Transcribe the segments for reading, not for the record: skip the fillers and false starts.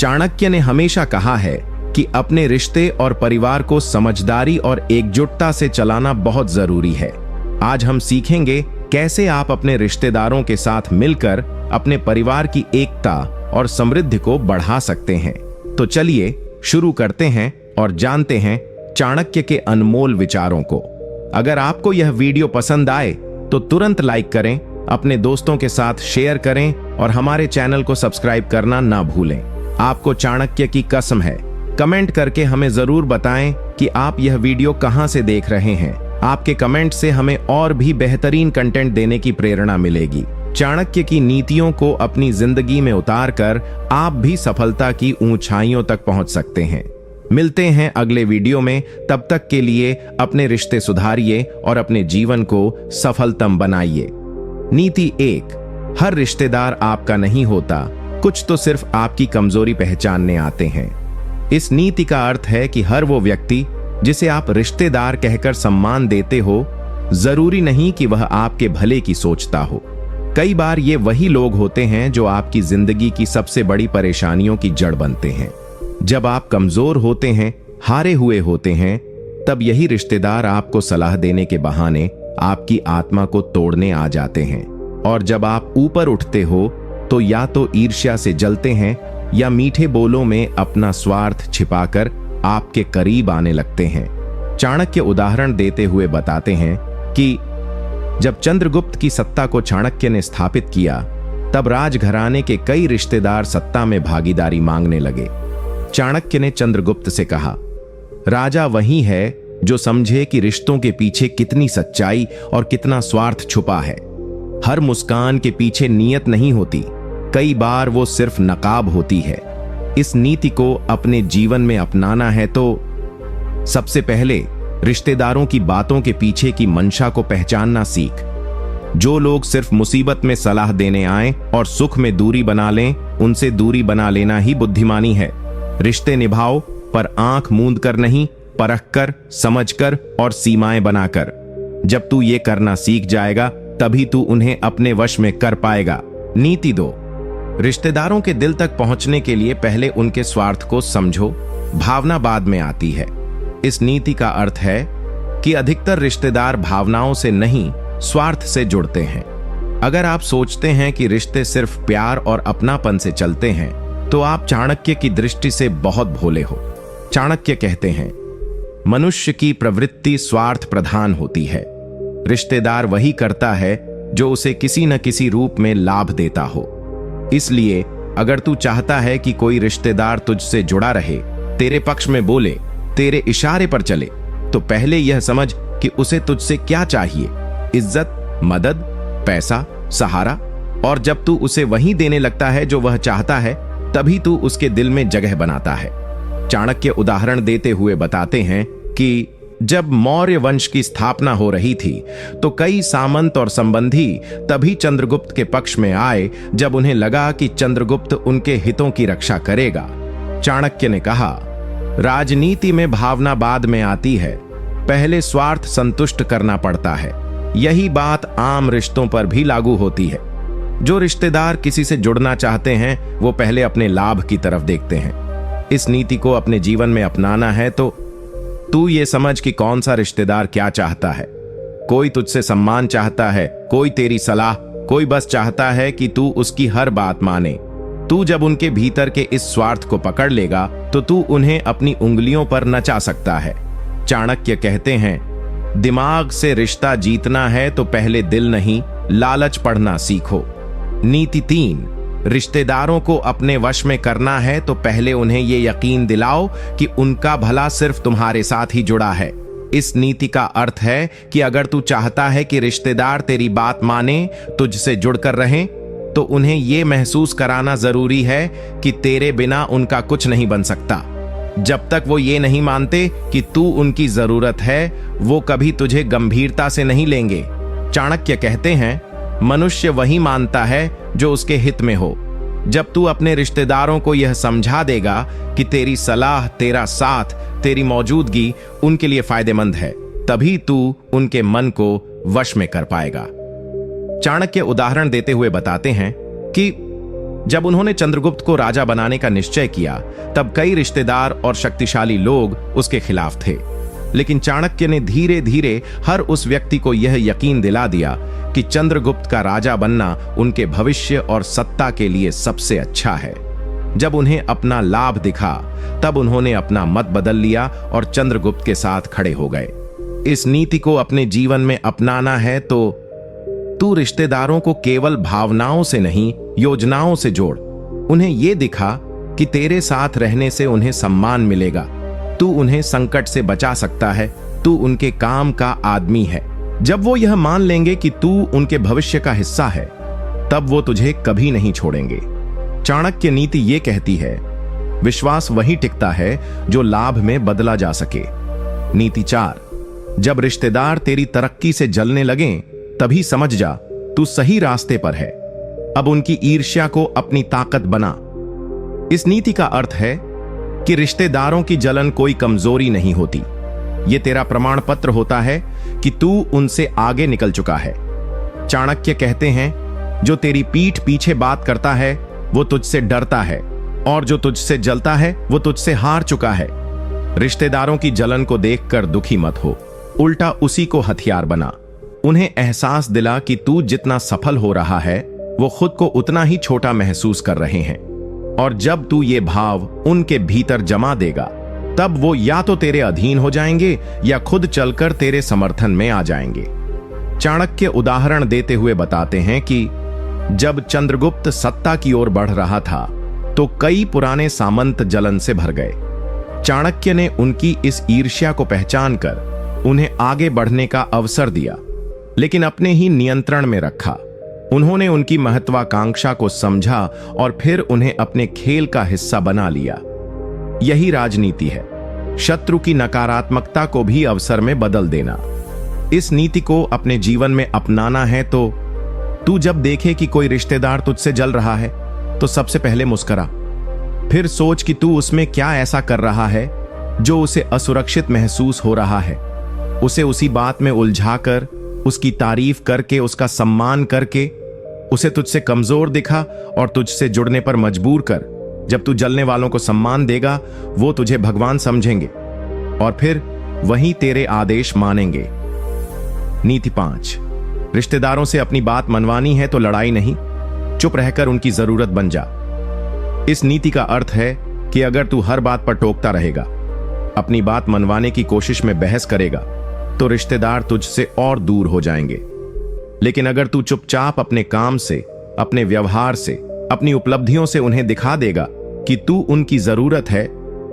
चाणक्य ने हमेशा कहा है कि अपने रिश्ते और परिवार को समझदारी और एकजुटता से चलाना बहुत जरूरी है। आज हम सीखेंगे कैसे आप अपने रिश्तेदारों के साथ मिलकर अपने परिवार की एकता और समृद्धि को बढ़ा सकते हैं। तो चलिए शुरू करते हैं और जानते हैं चाणक्य के अनमोल विचारों को। अगर आपको यह वीडियो पसंद आए तो तुरंत लाइक करें, अपने दोस्तों के साथ शेयर करें और हमारे चैनल को सब्सक्राइब करना ना भूलें। आपको चाणक्य की कसम है। कमेंट करके हमें जरूर बताएं कि आप यह वीडियो कहां से देख रहे हैं। आपके कमेंट से हमें और भी बेहतरीन कंटेंट देने की प्रेरणा मिलेगी। चाणक्य की नीतियों को अपनी जिंदगी में उतारकर आप भी सफलता की ऊंचाइयों तक पहुंच सकते हैं। मिलते हैं अगले वीडियो में। तब तक के लिए अपने रिश्ते सुधारिए और अपने जीवन को सफलतम बनाइए। नीति 1। हर रिश्तेदार आपका नहीं होता, कुछ तो सिर्फ आपकी कमजोरी पहचानने आते हैं। इस नीति का अर्थ है कि हर वो व्यक्ति जिसे आप रिश्तेदार कहकर सम्मान देते हो, जरूरी नहीं कि वह आपके भले की सोचता हो। कई बार ये वही लोग होते हैं जो आपकी जिंदगी की सबसे बड़ी परेशानियों की जड़ बनते हैं। जब आप कमजोर होते हैं, हारे हुए होते हैं, तब यही रिश्तेदार आपको सलाह देने के बहाने आपकी आत्मा को तोड़ने आ जाते हैं। और जब आप ऊपर उठते हो तो या तो ईर्ष्या से जलते हैं या मीठे बोलों में अपना स्वार्थ छिपाकर आपके करीब आने लगते हैं। चाणक्य उदाहरण देते हुए बताते हैं कि जब चंद्रगुप्त की सत्ता को चाणक्य ने स्थापित किया, तब राजघराने के कई रिश्तेदार सत्ता में भागीदारी मांगने लगे। चाणक्य ने चंद्रगुप्त से कहा, राजा वही है जो समझे कि रिश्तों के पीछे कितनी सच्चाई और कितना स्वार्थ छुपा है। हर मुस्कान के पीछे नीयत नहीं होती, कई बार वो सिर्फ नकाब होती है। इस नीति को अपने जीवन में अपनाना है तो सबसे पहले रिश्तेदारों की बातों के पीछे की मंशा को पहचानना सीख। जो लोग सिर्फ मुसीबत में सलाह देने आए और सुख में दूरी बना लें, उनसे दूरी बना लेना ही बुद्धिमानी है। रिश्ते निभाओ, पर आंख मूंद कर नहीं, परख कर, समझ कर और सीमाएं बनाकर। जब तू ये करना सीख जाएगा, तभी तू उन्हें अपने वश में कर पाएगा। नीति 2। रिश्तेदारों के दिल तक पहुंचने के लिए पहले उनके स्वार्थ को समझो, भावना बाद में आती है। इस नीति का अर्थ है कि अधिकतर रिश्तेदार भावनाओं से नहीं, स्वार्थ से जुड़ते हैं। अगर आप सोचते हैं कि रिश्ते सिर्फ प्यार और अपनापन से चलते हैं, तो आप चाणक्य की दृष्टि से बहुत भोले हो। चाणक्य कहते हैं, मनुष्य की प्रवृत्ति स्वार्थ प्रधान होती है। रिश्तेदार वही करता है जो उसे किसी न किसी रूप में लाभ देता हो। इसलिए अगर तू चाहता है कि कोई रिश्तेदार तुझसे जुड़ा रहे, तेरे पक्ष में बोले, तेरे इशारे पर चले, तो पहले यह समझ कि उसे तुझसे क्या चाहिए। इज्जत, मदद, पैसा, सहारा। और जब तू उसे वही देने लगता है जो वह चाहता है, तभी तू उसके दिल में जगह बनाता है। चाणक्य उदाहरण देते हुए बताते हैं कि जब मौर्य वंश की स्थापना हो रही थी, तो कई सामंत और संबंधी तभी चंद्रगुप्त के पक्ष में आए जब उन्हें लगा कि चंद्रगुप्त उनके हितों की रक्षा करेगा। चाणक्य ने कहा, राजनीति में भावना बाद में आती है, पहले स्वार्थ संतुष्ट करना पड़ता है। यही बात आम रिश्तों पर भी लागू होती है। जो रिश्तेदार किसी से जुड़ना चाहते हैं, वो पहले अपने लाभ की तरफ देखते हैं। इस नीति को अपने जीवन में अपनाना है तो तू ये समझ कि कौन सा रिश्तेदार क्या चाहता है। कोई तुझसे सम्मान चाहता है, कोई तेरी सलाह, कोई बस चाहता है कि तू उसकी हर बात माने। तू जब उनके भीतर के इस स्वार्थ को पकड़ लेगा, तो तू उन्हें अपनी उंगलियों पर नचा सकता है। चाणक्य कहते हैं, दिमाग से रिश्ता जीतना है तो पहले दिल नहीं, लालच पढ़ना सीखो। नीति 3। रिश्तेदारों को अपने वश में करना है तो पहले उन्हें यह यकीन दिलाओ कि उनका भला सिर्फ तुम्हारे साथ ही जुड़ा है। इस नीति का अर्थ है कि अगर तू चाहता है कि रिश्तेदार तेरी बात माने, तुझसे जुड़कर रहें, तो उन्हें यह महसूस कराना जरूरी है कि तेरे बिना उनका कुछ नहीं बन सकता। जब तक वो ये नहीं मानते कि तू उनकी जरूरत है, वो कभी तुझे गंभीरता से नहीं लेंगे। चाणक्य कहते हैं, मनुष्य वही मानता है जो उसके हित में हो। जब तू अपने रिश्तेदारों को यह समझा देगा कि तेरी सलाह, तेरा साथ, तेरी मौजूदगी उनके लिए फायदेमंद है, तभी तू उनके मन को वश में कर पाएगा। चाणक्य उदाहरण देते हुए बताते हैं कि जब उन्होंने चंद्रगुप्त को राजा बनाने का निश्चय किया तब कई रिश्तेदार और शक्तिशाली लोग उसके खिलाफ थे, लेकिन चाणक्य ने धीरे धीरे हर उस व्यक्ति को यह यकीन दिला दिया कि चंद्रगुप्त का राजा बनना उनके भविष्य और सत्ता के लिए सबसे अच्छा है। जब उन्हें अपना लाभ दिखा तब उन्होंने अपना मत बदल लिया और चंद्रगुप्त के साथ खड़े हो गए। इस नीति को अपने जीवन में अपनाना है तो तू रिश्तेदारों को केवल भावनाओं से नहीं, योजनाओं से जोड़। उन्हें यह दिखा कि तेरे साथ रहने से उन्हें सम्मान मिलेगा, तू उन्हें संकट से बचा सकता है, तू उनके काम का आदमी है। जब वो यह मान लेंगे कि तू उनके भविष्य का हिस्सा है, तब वो तुझे कभी नहीं छोड़ेंगे। चाणक्य नीति ये कहती है, विश्वास वही टिकता है जो लाभ में बदला जा सके। नीति 4, जब रिश्तेदार तेरी तरक्की से जलने लगें, तभी समझ जा तू सही रास्ते पर है। अब उनकी ईर्ष्या को अपनी ताकत बना। इस नीति का अर्थ है कि रिश्तेदारों की जलन कोई कमजोरी नहीं होती, यह तेरा प्रमाण पत्र होता है कि तू उनसे आगे निकल चुका है। चाणक्य कहते हैं, जो तेरी पीठ पीछे बात करता है वो तुझसे डरता है, और जो तुझसे जलता है वो तुझसे हार चुका है। रिश्तेदारों की जलन को देखकर दुखी मत हो, उल्टा उसी को हथियार बना। उन्हें एहसास दिला कि तू जितना सफल हो रहा है वो खुद को उतना ही छोटा महसूस कर रहे हैं, और जब तू ये भाव उनके भीतर जमा देगा तब वो या तो तेरे अधीन हो जाएंगे या खुद चलकर तेरे समर्थन में आ जाएंगे। चाणक्य उदाहरण देते हुए बताते हैं कि जब चंद्रगुप्त सत्ता की ओर बढ़ रहा था तो कई पुराने सामंत जलन से भर गए। चाणक्य ने उनकी इस ईर्ष्या को पहचान कर उन्हें आगे बढ़ने का अवसर दिया, लेकिन अपने ही नियंत्रण में रखा। उन्होंने उनकी महत्वाकांक्षा को समझा और फिर उन्हें अपने खेल का हिस्सा बना लिया। यही राजनीति है, शत्रु की नकारात्मकता को भी अवसर में बदल देना। इस नीति को अपने जीवन में अपनाना है तो तू जब देखे कि कोई रिश्तेदार तुझसे जल रहा है तो सबसे पहले मुस्कुरा। फिर सोच कि तू उसमें क्या ऐसा कर रहा है जो उसे असुरक्षित महसूस हो रहा है। उसे उसी बात में उलझाकर, उसकी तारीफ करके, उसका सम्मान करके उसे तुझसे कमजोर दिखा और तुझसे जुड़ने पर मजबूर कर। जब तू जलने वालों को सम्मान देगा वो तुझे भगवान समझेंगे और फिर वही तेरे आदेश मानेंगे। नीति 5, रिश्तेदारों से अपनी बात मनवानी है तो लड़ाई नहीं, चुप रहकर उनकी जरूरत बन जा। इस नीति का अर्थ है कि अगर तू हर बात पर टोकता रहेगा, अपनी बात मनवाने की कोशिश में बहस करेगा, तो रिश्तेदार तुझसे और दूर हो जाएंगे। लेकिन अगर तू चुपचाप अपने काम से, अपने व्यवहार से, अपनी उपलब्धियों से उन्हें दिखा देगा कि तू उनकी जरूरत है,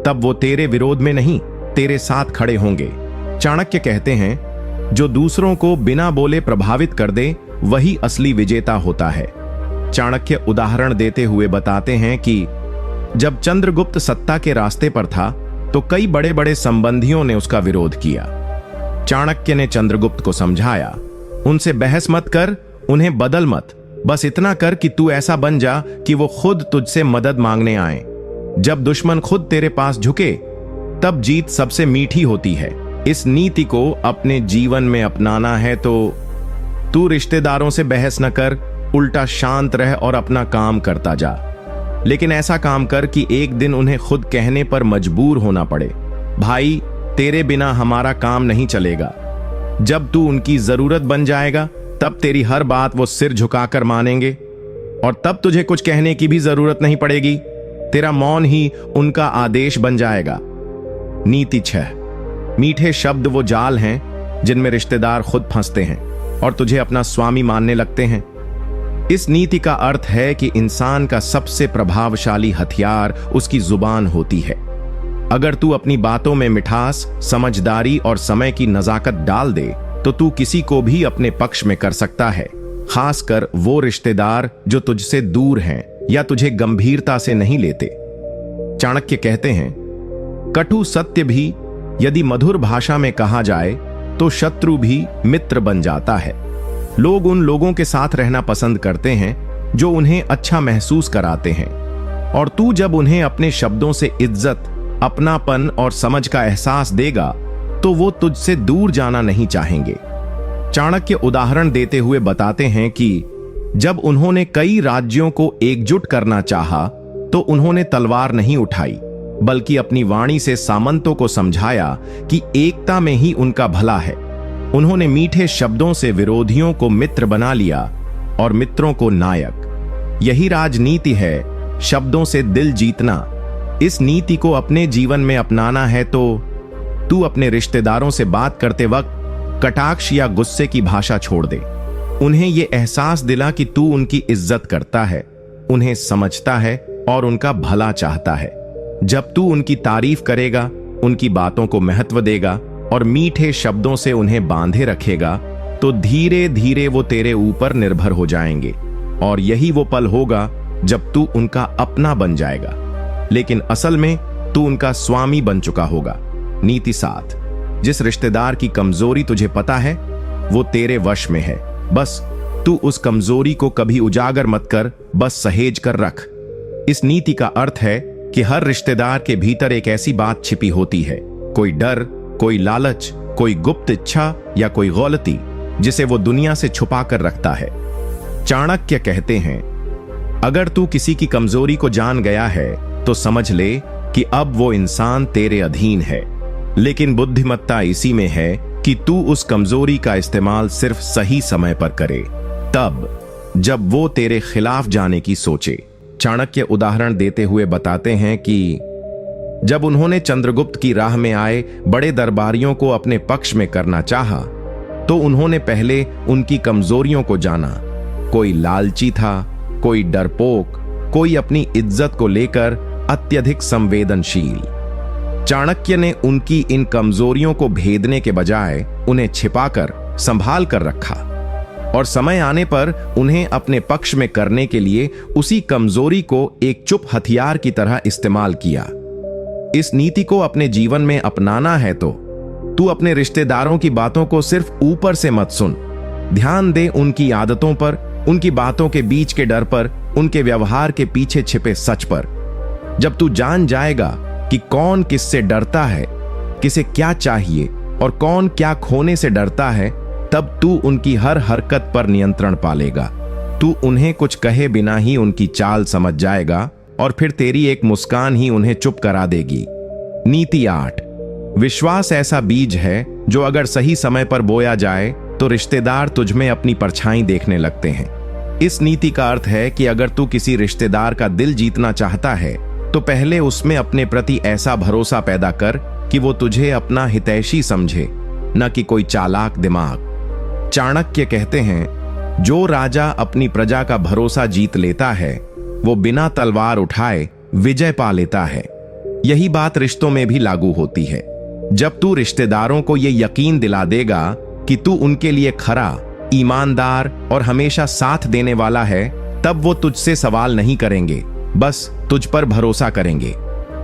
तब वो तेरे विरोध में नहीं, तेरे साथ खड़े होंगे। चाणक्य कहते हैं, जो दूसरों को बिना बोले प्रभावित कर दे वही असली विजेता होता है। चाणक्य उदाहरण देते हुए बताते हैं कि जब चंद्रगुप्त सत्ता के रास्ते पर था तो कई बड़े बड़े संबंधियों ने उसका विरोध किया। चाणक्य ने चंद्रगुप्त को समझाया, उनसे बहस मत कर, उन्हें बदल मत, बस इतना कर कि तू ऐसा बन जा कि वो खुद तुझसे मदद मांगने आए। जब दुश्मन खुद तेरे पास झुके तब जीत सबसे मीठी होती है। इस नीति को अपने जीवन में अपनाना है तो तू रिश्तेदारों से बहस न कर, उल्टा शांत रह और अपना काम करता जा। लेकिन ऐसा काम कर कि एक दिन उन्हें खुद कहने पर मजबूर होना पड़े, भाई तेरे बिना हमारा काम नहीं चलेगा। जब तू उनकी जरूरत बन जाएगा तब तेरी हर बात वो सिर झुकाकर मानेंगे और तब तुझे कुछ कहने की भी जरूरत नहीं पड़ेगी, तेरा मौन ही उनका आदेश बन जाएगा। नीति 6, मीठे शब्द वो जाल हैं जिनमें रिश्तेदार खुद फंसते हैं और तुझे अपना स्वामी मानने लगते हैं। इस नीति का अर्थ है कि इंसान का सबसे प्रभावशाली हथियार उसकी जुबान होती है। अगर तू अपनी बातों में मिठास, समझदारी और समय की नजाकत डाल दे तो तू किसी को भी अपने पक्ष में कर सकता है, खासकर वो रिश्तेदार जो तुझसे दूर हैं या तुझे गंभीरता से नहीं लेते। चाणक्य कहते हैं, कटु सत्य भी यदि मधुर भाषा में कहा जाए तो शत्रु भी मित्र बन जाता है। लोग उन लोगों के साथ रहना पसंद करते हैं जो उन्हें अच्छा महसूस कराते हैं, और तू जब उन्हें अपने शब्दों से इज्जत, अपनापन और समझ का एहसास देगा तो वो तुझसे दूर जाना नहीं चाहेंगे। चाणक्य उदाहरण देते हुए बताते हैं कि जब उन्होंने कई राज्यों को एकजुट करना चाहा, तो उन्होंने तलवार नहीं उठाई, बल्कि अपनी वाणी से सामंतों को समझाया कि एकता में ही उनका भला है। उन्होंने मीठे शब्दों से विरोधियों को मित्र बना लिया और मित्रों को नायक। यही राजनीति है, शब्दों से दिल जीतना। इस नीति को अपने जीवन में अपनाना है तो तू अपने रिश्तेदारों से बात करते वक्त कटाक्ष या गुस्से की भाषा छोड़ दे। उन्हें यह एहसास दिला कि तू उनकी इज्जत करता है, उन्हें समझता है और उनका भला चाहता है। जब तू उनकी तारीफ करेगा, उनकी बातों को महत्व देगा और मीठे शब्दों से उन्हें बांधे रखेगा, तो धीरे धीरे वो तेरे ऊपर निर्भर हो जाएंगे और यही वो पल होगा जब तू उनका अपना बन जाएगा, लेकिन असल में तू उनका स्वामी बन चुका होगा। नीति 7। जिस रिश्तेदार की कमजोरी तुझे पता है, वो तेरे वश में है। बस तू उस कमजोरी को कभी उजागर मत कर, बस सहेज कर रख। इस नीति का अर्थ है कि हर रिश्तेदार के भीतर एक ऐसी बात छिपी होती है, कोई डर, कोई लालच, कोई गुप्त इच्छा या कोई गलती, जिसे वो दुनिया से छुपा कर रखता है। चाणक्य कहते हैं, अगर तू किसी की कमजोरी को जान गया है तो समझ ले कि अब वो इंसान तेरे अधीन है। लेकिन बुद्धिमत्ता इसी में है कि तू उस कमजोरी का इस्तेमाल सिर्फ सही समय पर करे, तब जब वो तेरे खिलाफ जाने की सोचे। चाणक्य उदाहरण देते हुए बताते हैं कि जब उन्होंने चंद्रगुप्त की राह में आए बड़े दरबारियों को अपने पक्ष में करना चाहा, तो उन्होंने पहले उनकी कमजोरियों को जाना। कोई लालची था, कोई डरपोक, कोई अपनी इज्जत को लेकर अत्यधिक संवेदनशील। चाणक्य ने उनकी इन कमजोरियों को भेदने के बजाय उन्हें छिपाकर संभाल कर रखा और समय आने पर उन्हें अपने पक्ष में करने के लिए उसी कमजोरी को एक चुप हथियार की तरह इस्तेमाल किया। इस नीति को अपने जीवन में अपनाना है तो तू अपने रिश्तेदारों की बातों को सिर्फ ऊपर से मत सुन। ध्यान दे उनकी आदतों पर, उनकी बातों के बीच के डर पर, उनके व्यवहार के पीछे छिपे सच पर। जब तू जान जाएगा कि कौन किससे डरता है, किसे क्या चाहिए और कौन क्या खोने से डरता है, तब तू उनकी हर हरकत पर नियंत्रण पालेगा। तू उन्हें कुछ कहे बिना ही उनकी चाल समझ जाएगा और फिर तेरी एक मुस्कान ही उन्हें चुप करा देगी। नीति 8। विश्वास ऐसा बीज है जो अगर सही समय पर बोया जाए तो रिश्तेदार तुझ में अपनी परछाई देखने लगते हैं। इस नीति का अर्थ है कि अगर तू किसी रिश्तेदार का दिल जीतना चाहता है तो पहले उसमें अपने प्रति ऐसा भरोसा पैदा कर कि वो तुझे अपना हितैषी समझे, न कि कोई चालाक दिमाग। चाणक्य कहते हैं, जो राजा अपनी प्रजा का भरोसा जीत लेता है वो बिना तलवार उठाए विजय पा लेता है। यही बात रिश्तों में भी लागू होती है। जब तू रिश्तेदारों को ये यकीन दिला देगा कि तू उनके लिए खरा, ईमानदार और हमेशा साथ देने वाला है, तब वो तुझसे सवाल नहीं करेंगे, बस तुझ पर भरोसा करेंगे।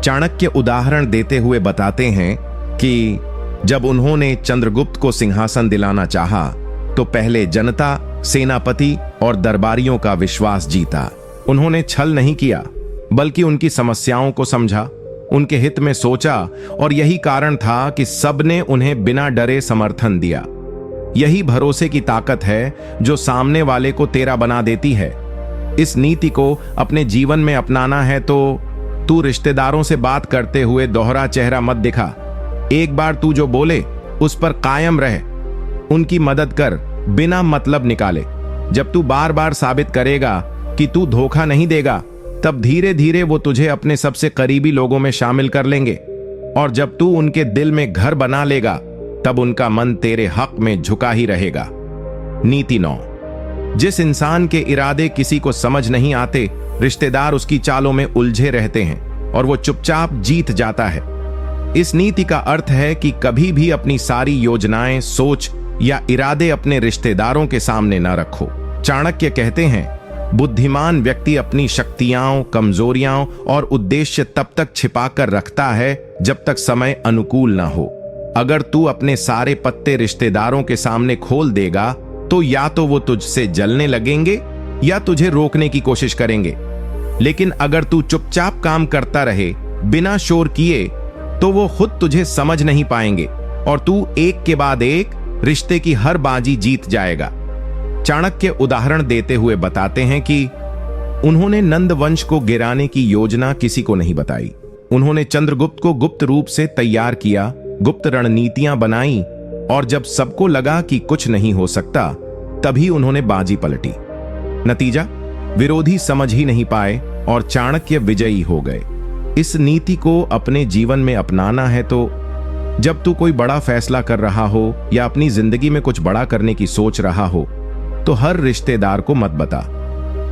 चाणक्य उदाहरण देते हुए बताते हैं कि जब उन्होंने चंद्रगुप्त को सिंहासन दिलाना चाहा, तो पहले जनता, सेनापति और दरबारियों का विश्वास जीता। उन्होंने छल नहीं किया, बल्कि उनकी समस्याओं को समझा, उनके हित में सोचा और यही कारण था कि सबने उन्हें बिना डरे समर्थन दिया। यही भरोसे की ताकत है जो सामने वाले को तेरा बना देती है। इस नीति को अपने जीवन में अपनाना है तो तू रिश्तेदारों से बात करते हुए दोहरा चेहरा मत दिखा। एक बार तू जो बोले उस पर कायम रह, उनकी मदद कर बिना मतलब निकाले। जब तू बार बार साबित करेगा कि तू धोखा नहीं देगा, तब धीरे धीरे वो तुझे अपने सबसे करीबी लोगों में शामिल कर लेंगे और जब तू उनके दिल में घर बना लेगा, तब उनका मन तेरे हक में झुका ही रहेगा। नीति 9। जिस इंसान के इरादे किसी को समझ नहीं आते, रिश्तेदार उसकी चालों में उलझे रहते हैं और वो चुपचाप जीत जाता है। इस नीति का अर्थ है कि कभी भी अपनी सारी योजनाएं, सोच या इरादे अपने रिश्तेदारों के सामने न रखो। चाणक्य कहते हैं, बुद्धिमान व्यक्ति अपनी शक्तियां, कमजोरियां और उद्देश्य तब तक छिपा कर रखता है जब तक समय अनुकूल ना हो। अगर तू अपने सारे पत्ते रिश्तेदारों के सामने खोल देगा तो या तो वो तुझसे जलने लगेंगे या तुझे रोकने की कोशिश करेंगे। लेकिन अगर तू चुपचाप काम करता रहे बिना शोर किए, तो वो खुद तुझे समझ नहीं पाएंगे और तू एक के बाद एक रिश्ते की हर बाजी जीत जाएगा। चाणक्य उदाहरण देते हुए बताते हैं कि उन्होंने नंद वंश को गिराने की योजना किसी को नहीं बताई। उन्होंने चंद्रगुप्त को गुप्त रूप से तैयार किया, गुप्त रणनीतियां बनाई, और जब सबको लगा कि कुछ नहीं हो सकता, तभी उन्होंने बाजी पलटी। नतीजा, विरोधी समझ ही नहीं पाए और चाणक्य विजयी हो गए। इस नीति को अपने जीवन में अपनाना है तो जब तू कोई बड़ा फैसला कर रहा हो या अपनी जिंदगी में कुछ बड़ा करने की सोच रहा हो, तो हर रिश्तेदार को मत बता।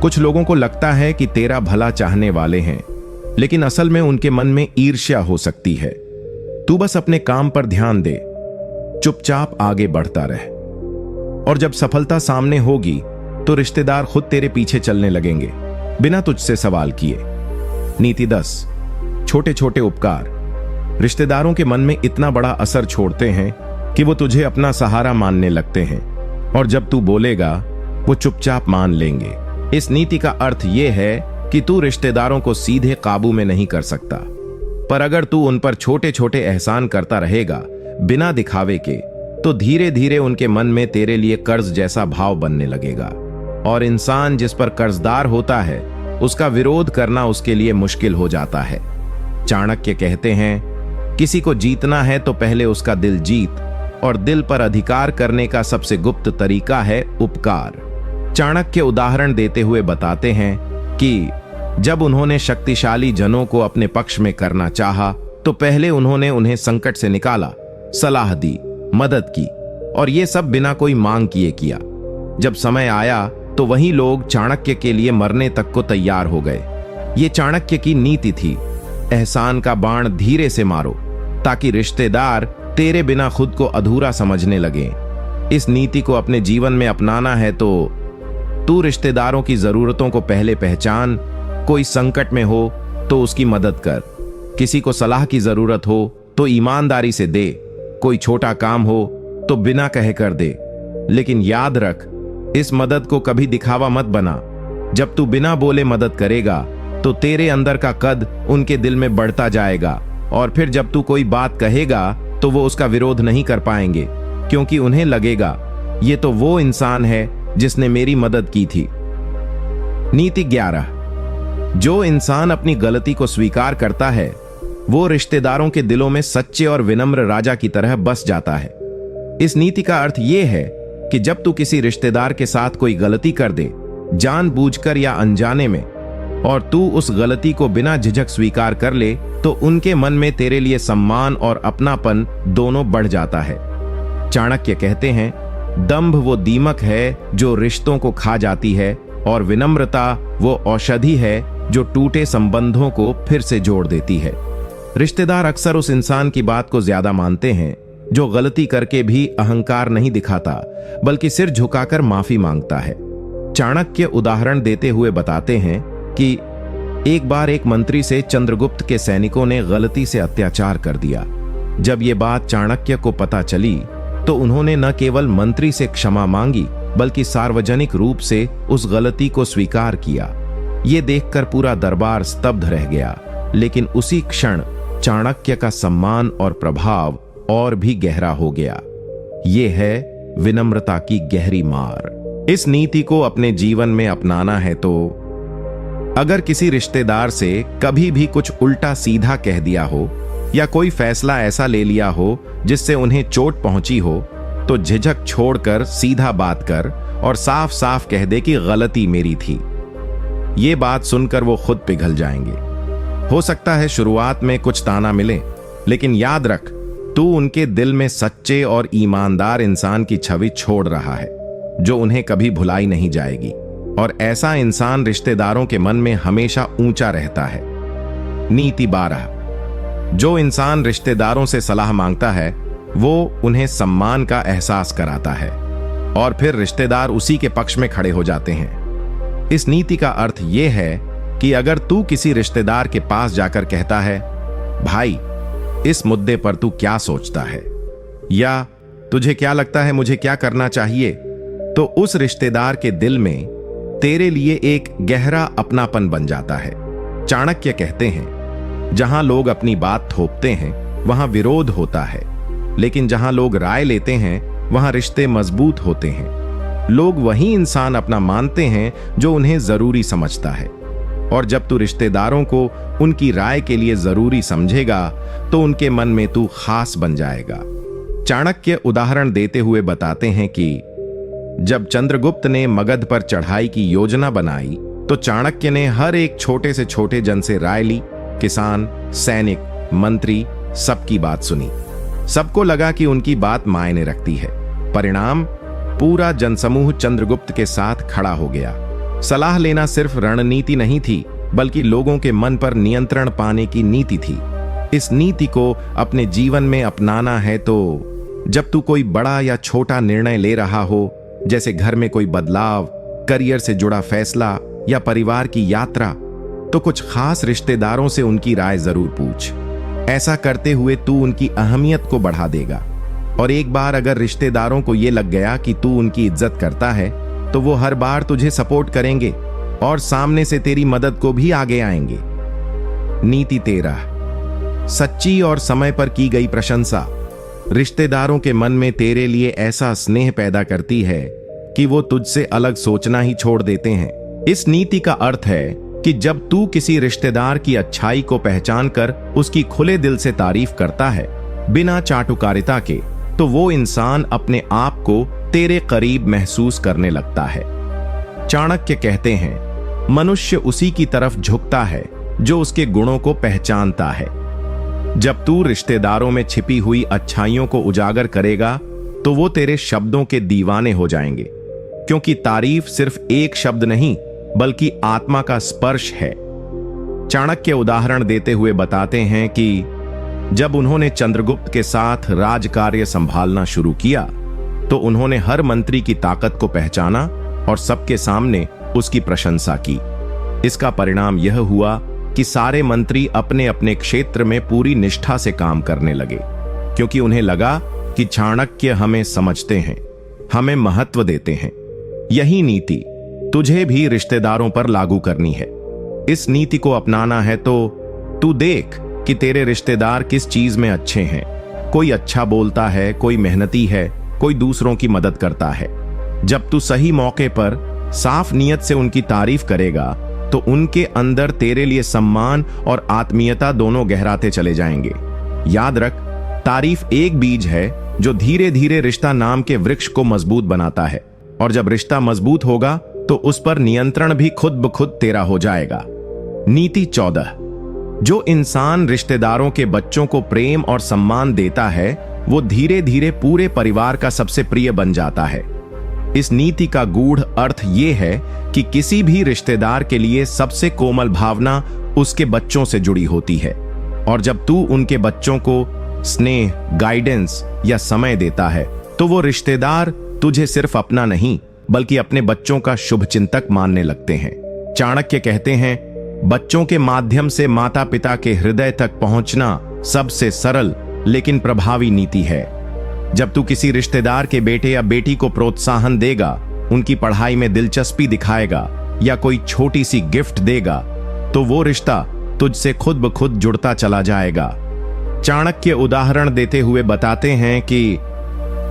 कुछ लोगों को लगता है कि तेरा भला चाहने वाले हैं, लेकिन असल में उनके मन में ईर्ष्या हो सकती है। तू बस अपने काम पर ध्यान दे, चुपचाप आगे बढ़ता रह, और जब सफलता सामने होगी तो रिश्तेदार खुद तेरे पीछे चलने लगेंगे, बिना तुझसे सवाल किए। नीति 10। छोटे छोटे उपकार रिश्तेदारों के मन में इतना बड़ा असर छोड़ते हैं कि वो तुझे अपना सहारा मानने लगते हैं, और जब तू बोलेगा वो चुपचाप मान लेंगे। इस नीति का अर्थ यह है कि तू रिश्तेदारों को सीधे काबू में नहीं कर सकता, पर अगर तू उन पर छोटे छोटे एहसान करता रहेगा बिना दिखावे के, तो धीरे धीरे उनके मन में तेरे लिए कर्ज जैसा भाव बनने लगेगा, और इंसान जिस पर कर्जदार होता है उसका विरोध करना उसके लिए मुश्किल हो जाता है। चाणक्य कहते हैं, किसी को जीतना है तो पहले उसका दिल जीत, और दिल पर अधिकार करने का सबसे गुप्त तरीका है उपकार। चाणक्य उदाहरण देते हुए बताते हैं कि जब उन्होंने शक्तिशाली जनों को अपने पक्ष में करना चाहा, तो पहले उन्होंने उन्हें संकट से निकाला, सलाह दी, मदद की, और ये सब बिना कोई मांग किए किया। जब समय आया तो वही लोग चाणक्य के लिए मरने तक को तैयार हो गए। ये चाणक्य की नीति थी, एहसान का बाण धीरे से मारो, ताकि रिश्तेदार तेरे बिना खुद को अधूरा समझने लगे। इस नीति को अपने जीवन में अपनाना है तो तू रिश्तेदारों की जरूरतों को पहले पहचान, कोई संकट में हो तो उसकी मदद कर, किसी को सलाह की जरूरत हो तो ईमानदारी से दे, कोई छोटा काम हो तो बिना कहे कर दे। लेकिन याद रख, इस मदद को कभी दिखावा मत बना। जब तू बिना बोले मदद करेगा तो तेरे अंदर का कद उनके दिल में बढ़ता जाएगा, और फिर जब तू कोई बात कहेगा तो वो उसका विरोध नहीं कर पाएंगे, क्योंकि उन्हें लगेगा ये तो वो इंसान है जिसने मेरी मदद की थी। नीति 11। जो इंसान अपनी गलती को स्वीकार करता है वो रिश्तेदारों के दिलों में सच्चे और विनम्र राजा की तरह बस जाता है। इस नीति का अर्थ यह है कि जब तू किसी रिश्तेदार के साथ कोई गलती कर दे, जानबूझकर या अनजाने में, और तू उस गलती को बिना झिझक स्वीकार कर ले, तो उनके मन में तेरे लिए सम्मान और अपनापन दोनों बढ़ जाता है। चाणक्य कहते हैं, दंभ वो दीमक है जो रिश्तों को खा जाती है, और विनम्रता वो औषधि है जो टूटे संबंधों को फिर से जोड़ देती है। रिश्तेदार अक्सर उस इंसान की बात को ज्यादा मानते हैं जो गलती करके भी अहंकार नहीं दिखाता, बल्कि सिर झुकाकर माफी मांगता है। चाणक्य उदाहरण देते हुए बताते हैं कि एक बार एक मंत्री से चंद्रगुप्त के सैनिकों ने गलती से अत्याचार कर दिया। जब ये बात चाणक्य को पता चली तो उन्होंने न केवल मंत्री से क्षमा मांगी, बल्कि सार्वजनिक रूप से उस गलती को स्वीकार किया। ये देखकर पूरा दरबार स्तब्ध रह गया, लेकिन उसी क्षण चाणक्य का सम्मान और प्रभाव और भी गहरा हो गया। ये है विनम्रता की गहरी मार। इस नीति को अपने जीवन में अपनाना है तो अगर किसी रिश्तेदार से कभी भी कुछ उल्टा सीधा कह दिया हो या कोई फैसला ऐसा ले लिया हो जिससे उन्हें चोट पहुंची हो, तो झिझक छोड़कर सीधा बात कर और साफ साफ कह दे कि गलती मेरी थी। ये बात सुनकर वो खुद पिघल जाएंगे। हो सकता है शुरुआत में कुछ ताना मिले, लेकिन याद रख, तू उनके दिल में सच्चे और ईमानदार इंसान की छवि छोड़ रहा है जो उन्हें कभी भुलाई नहीं जाएगी, और ऐसा इंसान रिश्तेदारों के मन में हमेशा ऊंचा रहता है। नीति 12। जो इंसान रिश्तेदारों से सलाह मांगता है वो उन्हें सम्मान का एहसास कराता है, और फिर रिश्तेदार उसी के पक्ष में खड़े हो जाते हैं। इस नीति का अर्थ यह है कि अगर तू किसी रिश्तेदार के पास जाकर कहता है, भाई इस मुद्दे पर तू क्या सोचता है, या तुझे क्या लगता है मुझे क्या करना चाहिए, तो उस रिश्तेदार के दिल में तेरे लिए एक गहरा अपनापन बन जाता है। चाणक्य कहते हैं, जहां लोग अपनी बात थोपते हैं वहां विरोध होता है, लेकिन जहां लोग राय लेते हैं वहां रिश्ते मजबूत होते हैं। लोग वही इंसान अपना मानते हैं जो उन्हें जरूरी समझता है, और जब तू रिश्तेदारों को उनकी राय के लिए जरूरी समझेगा तो उनके मन में तू खास बन जाएगा। चाणक्य उदाहरण देते हुए बताते हैं कि जब चंद्रगुप्त ने मगध पर चढ़ाई की योजना बनाई तो चाणक्य ने हर एक छोटे से छोटे जन से राय ली। किसान, सैनिक, मंत्री, सबकी बात सुनी। सबको लगा कि उनकी बात मायने रखती है। परिणाम, पूरा जनसमूह चंद्रगुप्त के साथ खड़ा हो गया। सलाह लेना सिर्फ रणनीति नहीं थी, बल्कि लोगों के मन पर नियंत्रण पाने की नीति थी। इस नीति को अपने जीवन में अपनाना है तो जब तू कोई बड़ा या छोटा निर्णय ले रहा हो, जैसे घर में कोई बदलाव, करियर से जुड़ा फैसला या परिवार की यात्रा, तो कुछ खास रिश्तेदारों से उनकी राय जरूर पूछ। ऐसा करते हुए तू उनकी अहमियत को बढ़ा देगा, और एक बार अगर रिश्तेदारों को यह लग गया कि तू उनकी इज्जत करता है तो वो हर बार तुझे सपोर्ट करेंगे और सामने से तेरी मदद को भी आगे आएंगे। नीति 13, सच्ची और समय पर की गई प्रशंसा रिश्तेदारों के मन में तेरे लिए ऐसा स्नेह पैदा करती है कि वो तुझसे अलग सोचना ही छोड़ देते हैं। इस नीति का अर्थ है कि जब तू किसी रिश्तेदार की अच्छाई को पहचान कर उसकी खुले दिल से तारीफ करता है, बिना चाटुकारिता के, तो वो इंसान अपने आप को तेरे करीब महसूस करने लगता है। चाणक्य कहते हैं, मनुष्य उसी की तरफ झुकता है जो उसके गुणों को पहचानता है। जब तू रिश्तेदारों में छिपी हुई अच्छाइयों को उजागर करेगा तो वो तेरे शब्दों के दीवाने हो जाएंगे, क्योंकि तारीफ सिर्फ एक शब्द नहीं बल्कि आत्मा का स्पर्श है। चाणक्य उदाहरण देते हुए बताते हैं कि जब उन्होंने चंद्रगुप्त के साथ राजकार्य संभालना शुरू किया तो उन्होंने हर मंत्री की ताकत को पहचाना और सबके सामने उसकी प्रशंसा की। इसका परिणाम यह हुआ कि सारे मंत्री अपने अपने क्षेत्र में पूरी निष्ठा से काम करने लगे, क्योंकि उन्हें लगा कि चाणक्य हमें समझते हैं, हमें महत्व देते हैं। यही नीति तुझे भी रिश्तेदारों पर लागू करनी है। इस नीति को अपनाना है तो तू देख कि तेरे रिश्तेदार किस चीज में अच्छे हैं। कोई अच्छा बोलता है, कोई मेहनती है, कोई दूसरों की मदद करता है। जब तू सही मौके पर साफ नियत से उनकी तारीफ करेगा तो उनके अंदर तेरे लिए सम्मान और आत्मीयता दोनों गहराते चले जाएंगे। याद रख, तारीफ एक बीज है जो धीरे धीरे रिश्ता नाम के वृक्ष को मजबूत बनाता है, और जब रिश्ता मजबूत होगा तो उस पर नियंत्रण भी खुद ब खुद तेरा हो जाएगा। नीति 14, जो इंसान रिश्तेदारों के बच्चों को प्रेम और सम्मान देता है वो धीरे धीरे पूरे परिवार का सबसे प्रिय बन जाता है। इस नीति का गूढ़ अर्थ यह है कि किसी भी रिश्तेदार के लिए सबसे कोमल भावना उसके बच्चों से जुड़ी होती है, और जब तू उनके बच्चों को स्नेह, गाइडेंस या समय देता है तो वो रिश्तेदार तुझे सिर्फ अपना नहीं बल्कि अपने बच्चों का शुभचिंतक मानने लगते हैं। चाणक्य कहते हैं, बच्चों के माध्यम से माता पिता के हृदय तक पहुंचना सबसे सरल लेकिन प्रभावी नीति है। जब तू किसी रिश्तेदार के बेटे या बेटी को प्रोत्साहन देगा, उनकी पढ़ाई में दिलचस्पी दिखाएगा या कोई छोटी सी गिफ्ट देगा, तो वो रिश्ता तुझसे खुद ब खुद जुड़ता चला जाएगा। चाणक्य उदाहरण देते हुए बताते हैं कि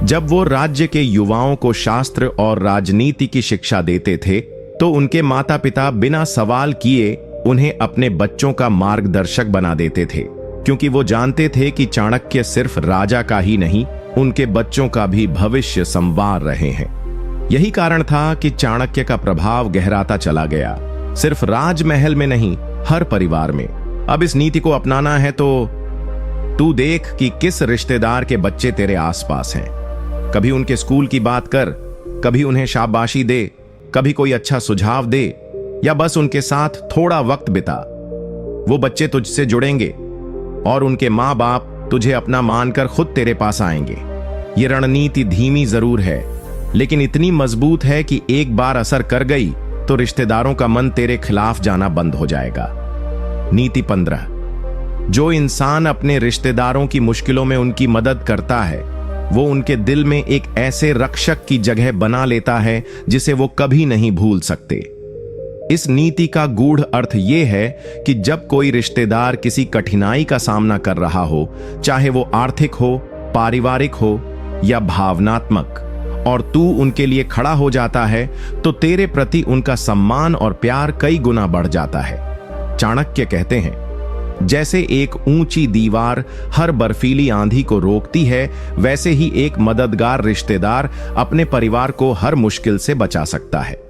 जब वो राज्य के युवाओं को शास्त्र और राजनीति की शिक्षा देते थे तो उनके माता पिता बिना सवाल किए उन्हें अपने बच्चों का मार्गदर्शक बना देते थे, क्योंकि वो जानते थे कि चाणक्य सिर्फ राजा का ही नहीं, उनके बच्चों का भी भविष्य संवार रहे हैं। यही कारण था कि चाणक्य का प्रभाव गहराता चला गया, सिर्फ राजमहल में नहीं, हर परिवार में। अब इस नीति को अपनाना है तो तू देख कि किस रिश्तेदार के बच्चे तेरे आसपास हैं। कभी उनके स्कूल की बात कर, कभी उन्हें शाबाशी दे, कभी कोई अच्छा सुझाव दे, या बस उनके साथ थोड़ा वक्त बिता। वो बच्चे तुझसे जुड़ेंगे और उनके माँ बाप तुझे अपना मानकर खुद तेरे पास आएंगे। ये रणनीति धीमी जरूर है, लेकिन इतनी मजबूत है कि एक बार असर कर गई तो रिश्तेदारों का मन तेरे खिलाफ जाना बंद हो जाएगा। नीति 15, जो इंसान अपने रिश्तेदारों की मुश्किलों में उनकी मदद करता है वो उनके दिल में एक ऐसे रक्षक की जगह बना लेता है जिसे वो कभी नहीं भूल सकते। इस नीति का गूढ़ अर्थ यह है कि जब कोई रिश्तेदार किसी कठिनाई का सामना कर रहा हो, चाहे वो आर्थिक हो, पारिवारिक हो या भावनात्मक, और तू उनके लिए खड़ा हो जाता है तो तेरे प्रति उनका सम्मान और प्यार कई गुना बढ़ जाता है। चाणक्य कहते हैं, जैसे एक ऊंची दीवार हर बर्फीली आंधी को रोकती है, वैसे ही एक मददगार रिश्तेदार अपने परिवार को हर मुश्किल से बचा सकता है।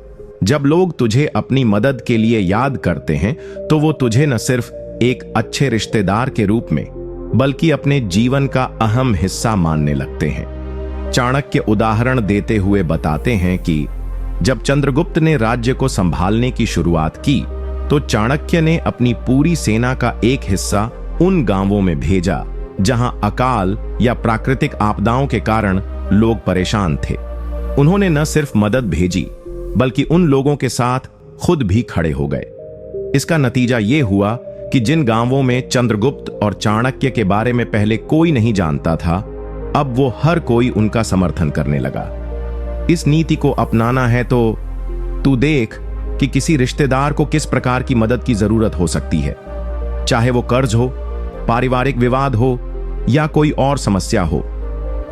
जब लोग तुझे अपनी मदद के लिए याद करते हैं तो वो तुझे न सिर्फ एक अच्छे रिश्तेदार के रूप में बल्कि अपने जीवन का अहम हिस्सा मानने लगते हैं। चाणक्य उदाहरण देते हुए बताते हैं कि जब चंद्रगुप्त ने राज्य को संभालने की शुरुआत की तो चाणक्य ने अपनी पूरी सेना का एक हिस्सा उन गांवों में भेजा जहां अकाल या प्राकृतिक आपदाओं के कारण लोग परेशान थे। उन्होंने न सिर्फ मदद भेजी बल्कि उन लोगों के साथ खुद भी खड़े हो गए। इसका नतीजा यह हुआ कि जिन गांवों में चंद्रगुप्त और चाणक्य के बारे में पहले कोई नहीं जानता था, अब वो हर कोई उनका समर्थन करने लगा। इस नीति को अपनाना है तो तू देख कि किसी रिश्तेदार को किस प्रकार की मदद की जरूरत हो सकती है, चाहे वो कर्ज हो, पारिवारिक विवाद हो या कोई और समस्या हो।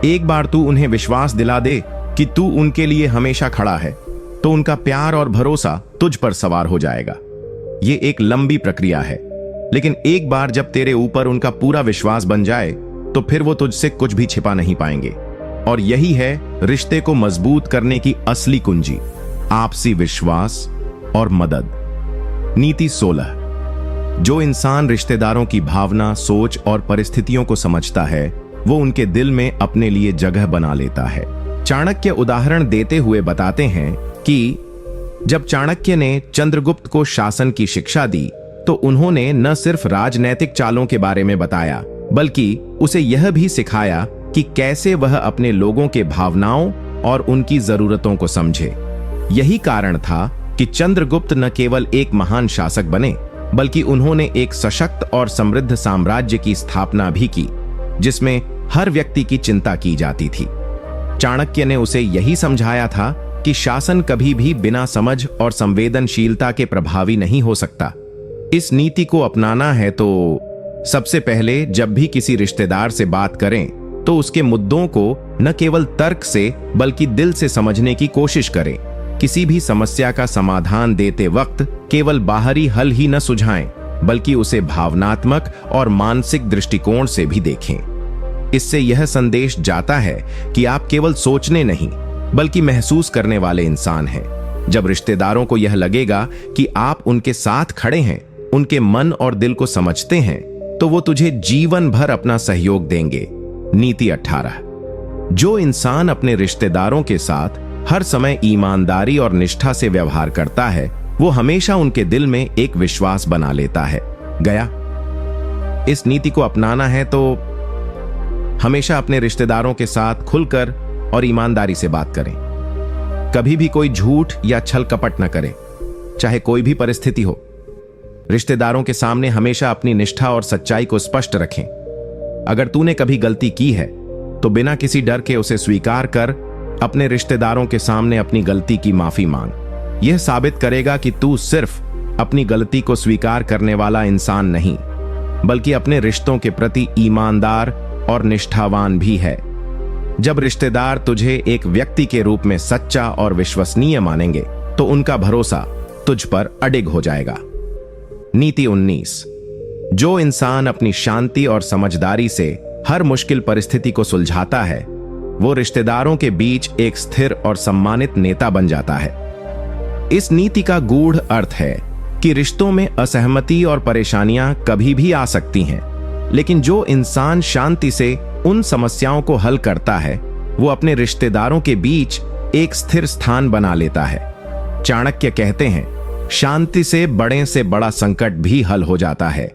एक बार तू उन्हें विश्वास दिला दे कि तू उनके लिए हमेशा खड़ा है तो उनका प्यार और भरोसा तुझ पर सवार हो जाएगा। ये एक लंबी प्रक्रिया है, लेकिन एक बार जब तेरे ऊपर उनका पूरा विश्वास बन जाए तो फिर वो तुझसे कुछ भी छिपा नहीं पाएंगे। और यही है रिश्ते को मजबूत करने की असली कुंजी, आपसी विश्वास और मदद। नीति 16। जो इंसान रिश्तेदारों की भावना, सोच और परिस्थितियों को समझता है वो उनके दिल में अपने लिए जगह बना लेता है। चाणक्य उदाहरण देते हुए बताते हैं कि जब चाणक्य ने चंद्रगुप्त को शासन की शिक्षा दी तो उन्होंने न सिर्फ राजनैतिक चालों के बारे में बताया बल्कि उसे यह भी सिखाया कि कैसे वह अपने लोगों के भावनाओं और उनकी जरूरतों को समझे। यही कारण था कि चंद्रगुप्त न केवल एक महान शासक बने बल्कि उन्होंने एक सशक्त और समृद्ध साम्राज्य की स्थापना भी की जिसमें हर व्यक्ति की चिंता की जाती थी। चाणक्य ने उसे यही समझाया था कि शासन कभी भी बिना समझ और संवेदनशीलता के प्रभावी नहीं हो सकता। इस नीति को अपनाना है तो सबसे पहले जब भी किसी रिश्तेदार से बात करें तो उसके मुद्दों को न केवल तर्क से बल्कि दिल से समझने की कोशिश करें। किसी भी समस्या का समाधान देते वक्त केवल बाहरी हल ही न सुझाएं बल्कि उसे भावनात्मक और मानसिक दृष्टिकोण से भी देखें। इससे यह संदेश जाता है कि आप केवल सोचने नहीं बल्कि महसूस करने वाले इंसान हैं। जब रिश्तेदारों को यह लगेगा कि आप उनके साथ खड़े हैं, उनके मन और दिल को समझते हैं, तो वो तुझे जीवन भर अपना सहयोग देंगे। नीति 18। जो इंसान अपने रिश्तेदारों के साथ हर समय ईमानदारी और निष्ठा से व्यवहार करता है वो हमेशा उनके दिल में एक विश्वास बना लेता है। गया। इस नीति को अपनाना है तो हमेशा अपने रिश्तेदारों के साथ खुलकर और ईमानदारी से बात करें। कभी भी कोई झूठ या छल कपट न करें, चाहे कोई भी परिस्थिति हो। रिश्तेदारों के सामने हमेशा अपनी निष्ठा और सच्चाई को स्पष्ट रखें। अगर तूने कभी गलती की है तो बिना किसी डर के उसे स्वीकार कर अपने रिश्तेदारों के सामने अपनी गलती की माफी मांग। यह साबित करेगा कि तू सिर्फ अपनी गलती को स्वीकार करने वाला इंसान नहीं बल्कि अपने रिश्तों के प्रति ईमानदार और निष्ठावान भी है। जब रिश्तेदार तुझे एक व्यक्ति के रूप में सच्चा और विश्वसनीय मानेंगे तो उनका भरोसा तुझ पर अडिग हो जाएगा। नीति 19। जो इंसान अपनी शांति और समझदारी से हर मुश्किल परिस्थिति को सुलझाता है वो रिश्तेदारों के बीच एक स्थिर और सम्मानित नेता बन जाता है। इस नीति का गूढ़ अर्थ है कि रिश्तों में असहमति और परेशानियां कभी भी आ सकती हैं, लेकिन जो इंसान शांति से उन समस्याओं को हल करता है वो अपने रिश्तेदारों के बीच एक स्थिर स्थान बना लेता है। चाणक्य कहते हैं, शांति से बड़ा संकट भी हल हो जाता है।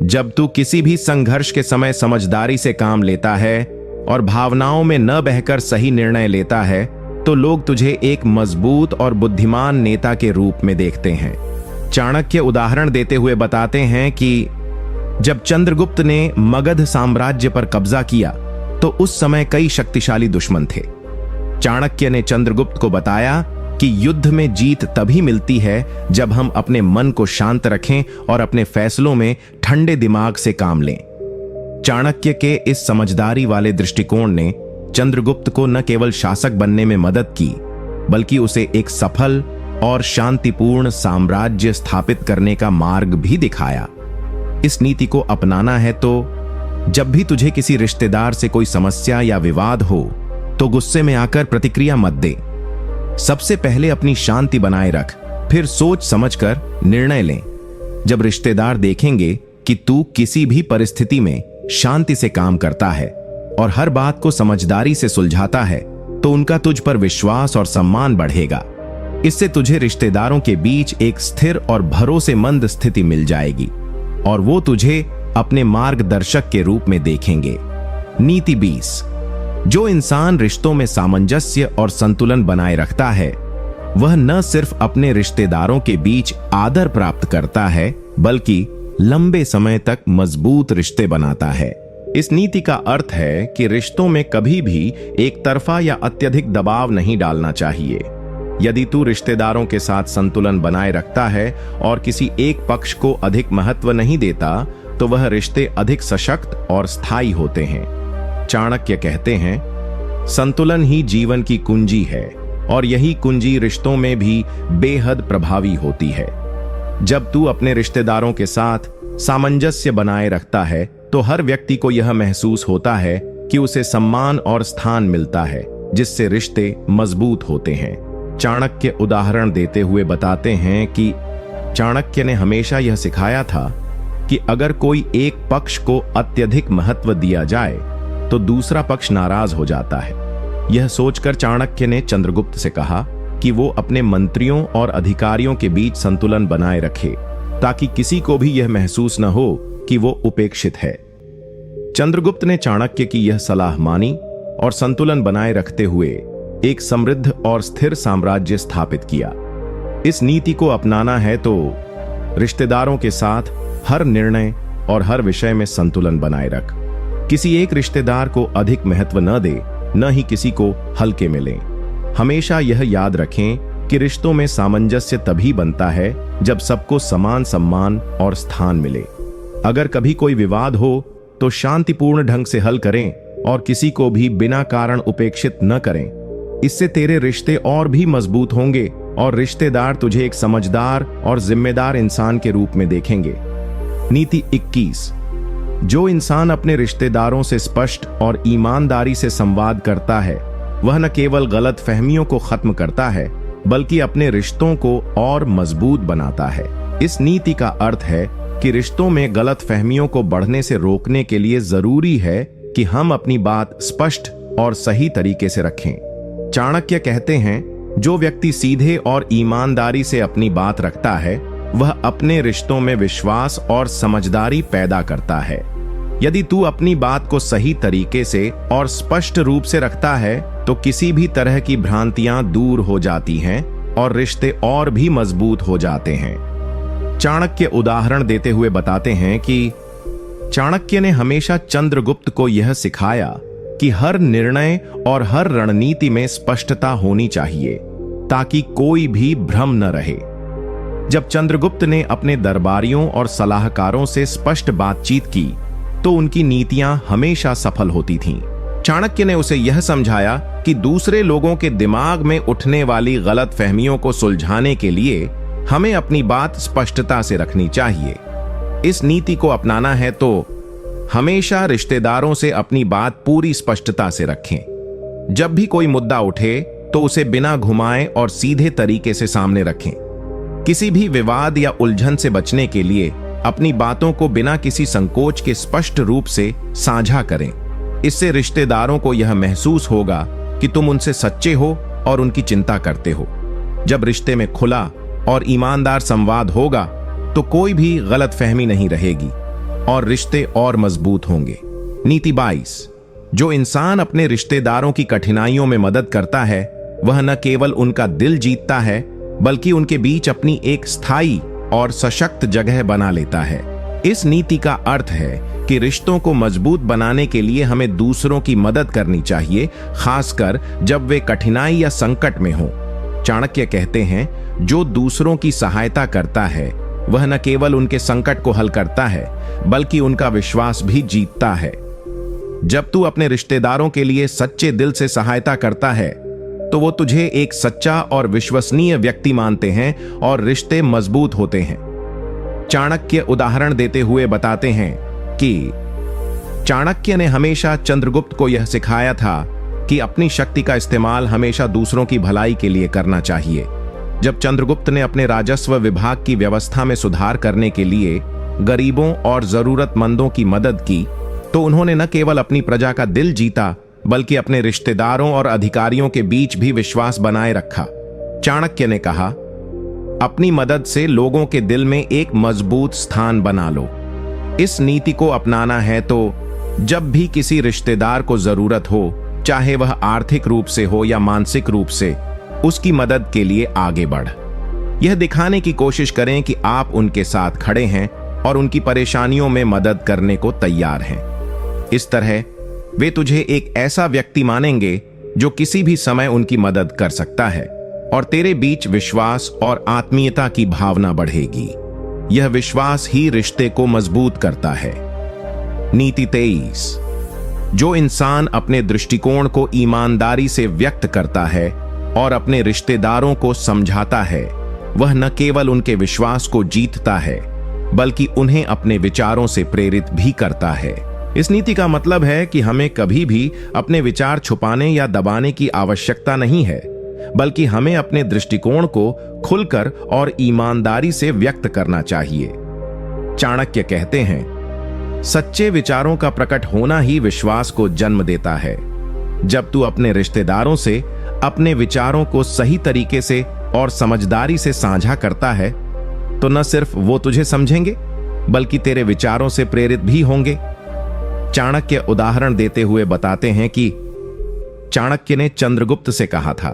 जब तू किसी भी संघर्ष के समय समझदारी से काम लेता है और भावनाओं में न बहकर सही निर्णय लेता है तो लोग तुझे एक मजबूत और बुद्धिमान नेता के रूप में देखते हैं। चाणक्य उदाहरण देते हुए बताते हैं कि जब चंद्रगुप्त ने मगध साम्राज्य पर कब्जा किया तो उस समय कई शक्तिशाली दुश्मन थे। चाणक्य ने चंद्रगुप्त को बताया कि युद्ध में जीत तभी मिलती है जब हम अपने मन को शांत रखें और अपने फैसलों में ठंडे दिमाग से काम लें। चाणक्य के इस समझदारी वाले दृष्टिकोण ने चंद्रगुप्त को न केवल शासक बनने में मदद की, बल्कि उसे एक सफल और शांतिपूर्ण साम्राज्य स्थापित करने का मार्ग भी दिखाया। इस नीति को अपनाना है तो जब भी तुझे किसी रिश्तेदार से कोई समस्या या विवाद हो तो गुस्से में आकर प्रतिक्रिया मत दे। सबसे पहले अपनी शांति बनाए रख, फिर सोच समझकर निर्णय ले। जब रिश्तेदार देखेंगे कि तू किसी भी परिस्थिति में शांति से काम करता है और हर बात को समझदारी से सुलझाता है, तो उनका तुझ पर विश्वास और सम्मान बढ़ेगा। इससे तुझे रिश्तेदारों के बीच एक स्थिर और भरोसेमंद स्थिति मिल जाएगी और वो तुझे अपने मार्गदर्शक के रूप में देखेंगे। नीति 20। जो इंसान रिश्तों में सामंजस्य और संतुलन बनाए रखता है, वह न सिर्फ अपने रिश्तेदारों के बीच आदर प्राप्त करता है, बल्कि लंबे समय तक मजबूत रिश्ते बनाता है। इस नीति का अर्थ है कि रिश्तों में कभी भी एक तरफा या अत्यधिक दबाव नहीं डालना चाहिए। यदि तू रिश्तेदारों के साथ संतुलन बनाए रखता है और किसी एक पक्ष को अधिक महत्व नहीं देता, तो वह रिश्ते अधिक सशक्त और स्थायी होते हैं। चाणक्य कहते हैं, संतुलन ही जीवन की कुंजी है और यही कुंजी रिश्तों में भी बेहद प्रभावी होती है। जब तू अपने रिश्तेदारों के साथ सामंजस्य बनाए रखता है, तो हर व्यक्ति को यह महसूस होता है कि उसे सम्मान और स्थान मिलता है, जिससे रिश्ते मजबूत होते हैं। चाणक्य उदाहरण देते हुए बताते हैं कि चाणक्य ने हमेशा यह सिखाया था कि अगर कोई एक पक्ष को अत्यधिक महत्व दिया जाए तो दूसरा पक्ष नाराज हो जाता है। यह सोचकर चाणक्य ने चंद्रगुप्त से कहा कि वो अपने मंत्रियों और अधिकारियों के बीच संतुलन बनाए रखे, ताकि किसी को भी यह महसूस न हो कि वो उपेक्षित है। चंद्रगुप्त ने चाणक्य की यह सलाह मानी और संतुलन बनाए रखते हुए एक समृद्ध और स्थिर साम्राज्य स्थापित किया। इस नीति को अपनाना है तो रिश्तेदारों के साथ हर निर्णय और हर विषय में संतुलन बनाए रख। किसी एक रिश्तेदार को अधिक महत्व न दे, न ही किसी को हल्के में लें। हमेशा यह याद रखें कि रिश्तों में सामंजस्य तभी बनता है जब सबको समान सम्मान और स्थान मिले। अगर कभी कोई विवाद हो तो शांतिपूर्ण ढंग से हल करें और किसी को भी बिना कारण उपेक्षित न करें। इससे तेरे रिश्ते और भी मजबूत होंगे और रिश्तेदार तुझे एक समझदार और जिम्मेदार इंसान के रूप में देखेंगे। नीति 21। जो इंसान अपने रिश्तेदारों से स्पष्ट और ईमानदारी से संवाद करता है, वह न केवल गलत फहमियों को खत्म करता है, बल्कि अपने रिश्तों को और मजबूत बनाता है। इस नीति का अर्थ है कि रिश्तों में गलत फहमियों को बढ़ने से रोकने के लिए जरूरी है कि हम अपनी बात स्पष्ट और सही तरीके से रखें। चाणक्य कहते हैं, जो व्यक्ति सीधे और ईमानदारी से अपनी बात रखता है, वह अपने रिश्तों में विश्वास और समझदारी पैदा करता है। यदि तू अपनी बात को सही तरीके से और स्पष्ट रूप से रखता है, तो किसी भी तरह की भ्रांतियां दूर हो जाती हैं और रिश्ते और भी मजबूत हो जाते हैं। चाणक्य उदाहरण देते हुए बताते हैं कि चाणक्य ने हमेशा चंद्रगुप्त को यह सिखाया कि हर निर्णय और हर रणनीति में स्पष्टता होनी चाहिए, ताकि कोई भी भ्रम न रहे। जब चंद्रगुप्त ने अपने दरबारियों और सलाहकारों से स्पष्ट बातचीत की, तो उनकी नीतियां हमेशा सफल होती थीं। चाणक्य ने उसे यह समझाया कि दूसरे लोगों के दिमाग में उठने वाली गलत फहमियों को सुलझाने के लिए हमें अपनी बात स्पष्टता से रखनी चाहिए। इस नीति को अपनाना है तो हमेशा रिश्तेदारों से अपनी बात पूरी स्पष्टता से रखें। जब भी कोई मुद्दा उठे तो उसे बिना घुमाए और सीधे तरीके से सामने रखें। किसी भी विवाद या उलझन से बचने के लिए अपनी बातों को बिना किसी संकोच के स्पष्ट रूप से साझा करें। इससे रिश्तेदारों को यह महसूस होगा कि तुम उनसे सच्चे हो और उनकी चिंता करते हो। जब रिश्ते में खुला और ईमानदार संवाद होगा तो कोई भी गलत फहमी नहीं रहेगी और रिश्ते और मजबूत होंगे। नीति 22। जो इंसान अपने रिश्तेदारों की कठिनाइयों में मदद करता है, वह न केवल उनका दिल जीतता है, बल्कि उनके बीच अपनी एक स्थायी और सशक्त जगह बना लेता है। इस नीति का अर्थ है कि रिश्तों को मजबूत बनाने के लिए हमें दूसरों की मदद करनी चाहिए, खासकर जब वे कठिनाई या संकट में हों। चाणक्य कहते हैं, जो दूसरों की सहायता करता है, वह न केवल उनके संकट को हल करता है, बल्कि उनका विश्वास भी जीतता है। जब तू अपने रिश्तेदारों के लिए सच्चे दिल से सहायता करता है तो वो तुझे एक सच्चा और विश्वसनीय व्यक्ति मानते हैं और रिश्ते मजबूत होते हैं। चाणक्य उदाहरण देते हुए बताते हैं कि चाणक्य ने हमेशा चंद्रगुप्त को यह सिखाया था कि अपनी शक्ति का इस्तेमाल हमेशा दूसरों की भलाई के लिए करना चाहिए। जब चंद्रगुप्त ने अपने राजस्व विभाग की व्यवस्था में सुधार करने के लिए गरीबों और जरूरतमंदों की मदद की तो उन्होंने न केवल अपनी प्रजा का दिल जीता बल्कि अपने रिश्तेदारों और अधिकारियों के बीच भी विश्वास बनाए रखा। चाणक्य ने कहा, अपनी मदद से लोगों के दिल में एक मजबूत स्थान बना लो। इस नीति को अपनाना है तो जब भी किसी रिश्तेदार को जरूरत हो, चाहे वह आर्थिक रूप से हो या मानसिक रूप से, उसकी मदद के लिए आगे बढ़। यह दिखाने की कोशिश करें कि आप उनके साथ खड़े हैं और उनकी परेशानियों में मदद करने को तैयार हैं। इस तरह वे तुझे एक ऐसा व्यक्ति मानेंगे जो किसी भी समय उनकी मदद कर सकता है और तेरे बीच विश्वास और आत्मीयता की भावना बढ़ेगी। यह विश्वास ही रिश्ते को मजबूत करता है। नीति 23। जो इंसान अपने दृष्टिकोण को ईमानदारी से व्यक्त करता है और अपने रिश्तेदारों को समझाता है, वह न केवल उनके विश्वास को जीतता है बल्कि उन्हें अपने विचारों से प्रेरित भी करता है। इस नीति का मतलब है कि हमें कभी भी अपने विचार छुपाने या दबाने की आवश्यकता नहीं है, बल्कि हमें अपने दृष्टिकोण को खुलकर और ईमानदारी से व्यक्त करना चाहिए। चाणक्य कहते हैं, सच्चे विचारों का प्रकट होना ही विश्वास को जन्म देता है। जब तू अपने रिश्तेदारों से अपने विचारों को सही तरीके से और समझदारी से साझा करता है तो न सिर्फ वो तुझे समझेंगे बल्कि तेरे विचारों से प्रेरित भी होंगे। चाणक्य उदाहरण देते हुए बताते हैं कि चाणक्य ने चंद्रगुप्त से कहा था,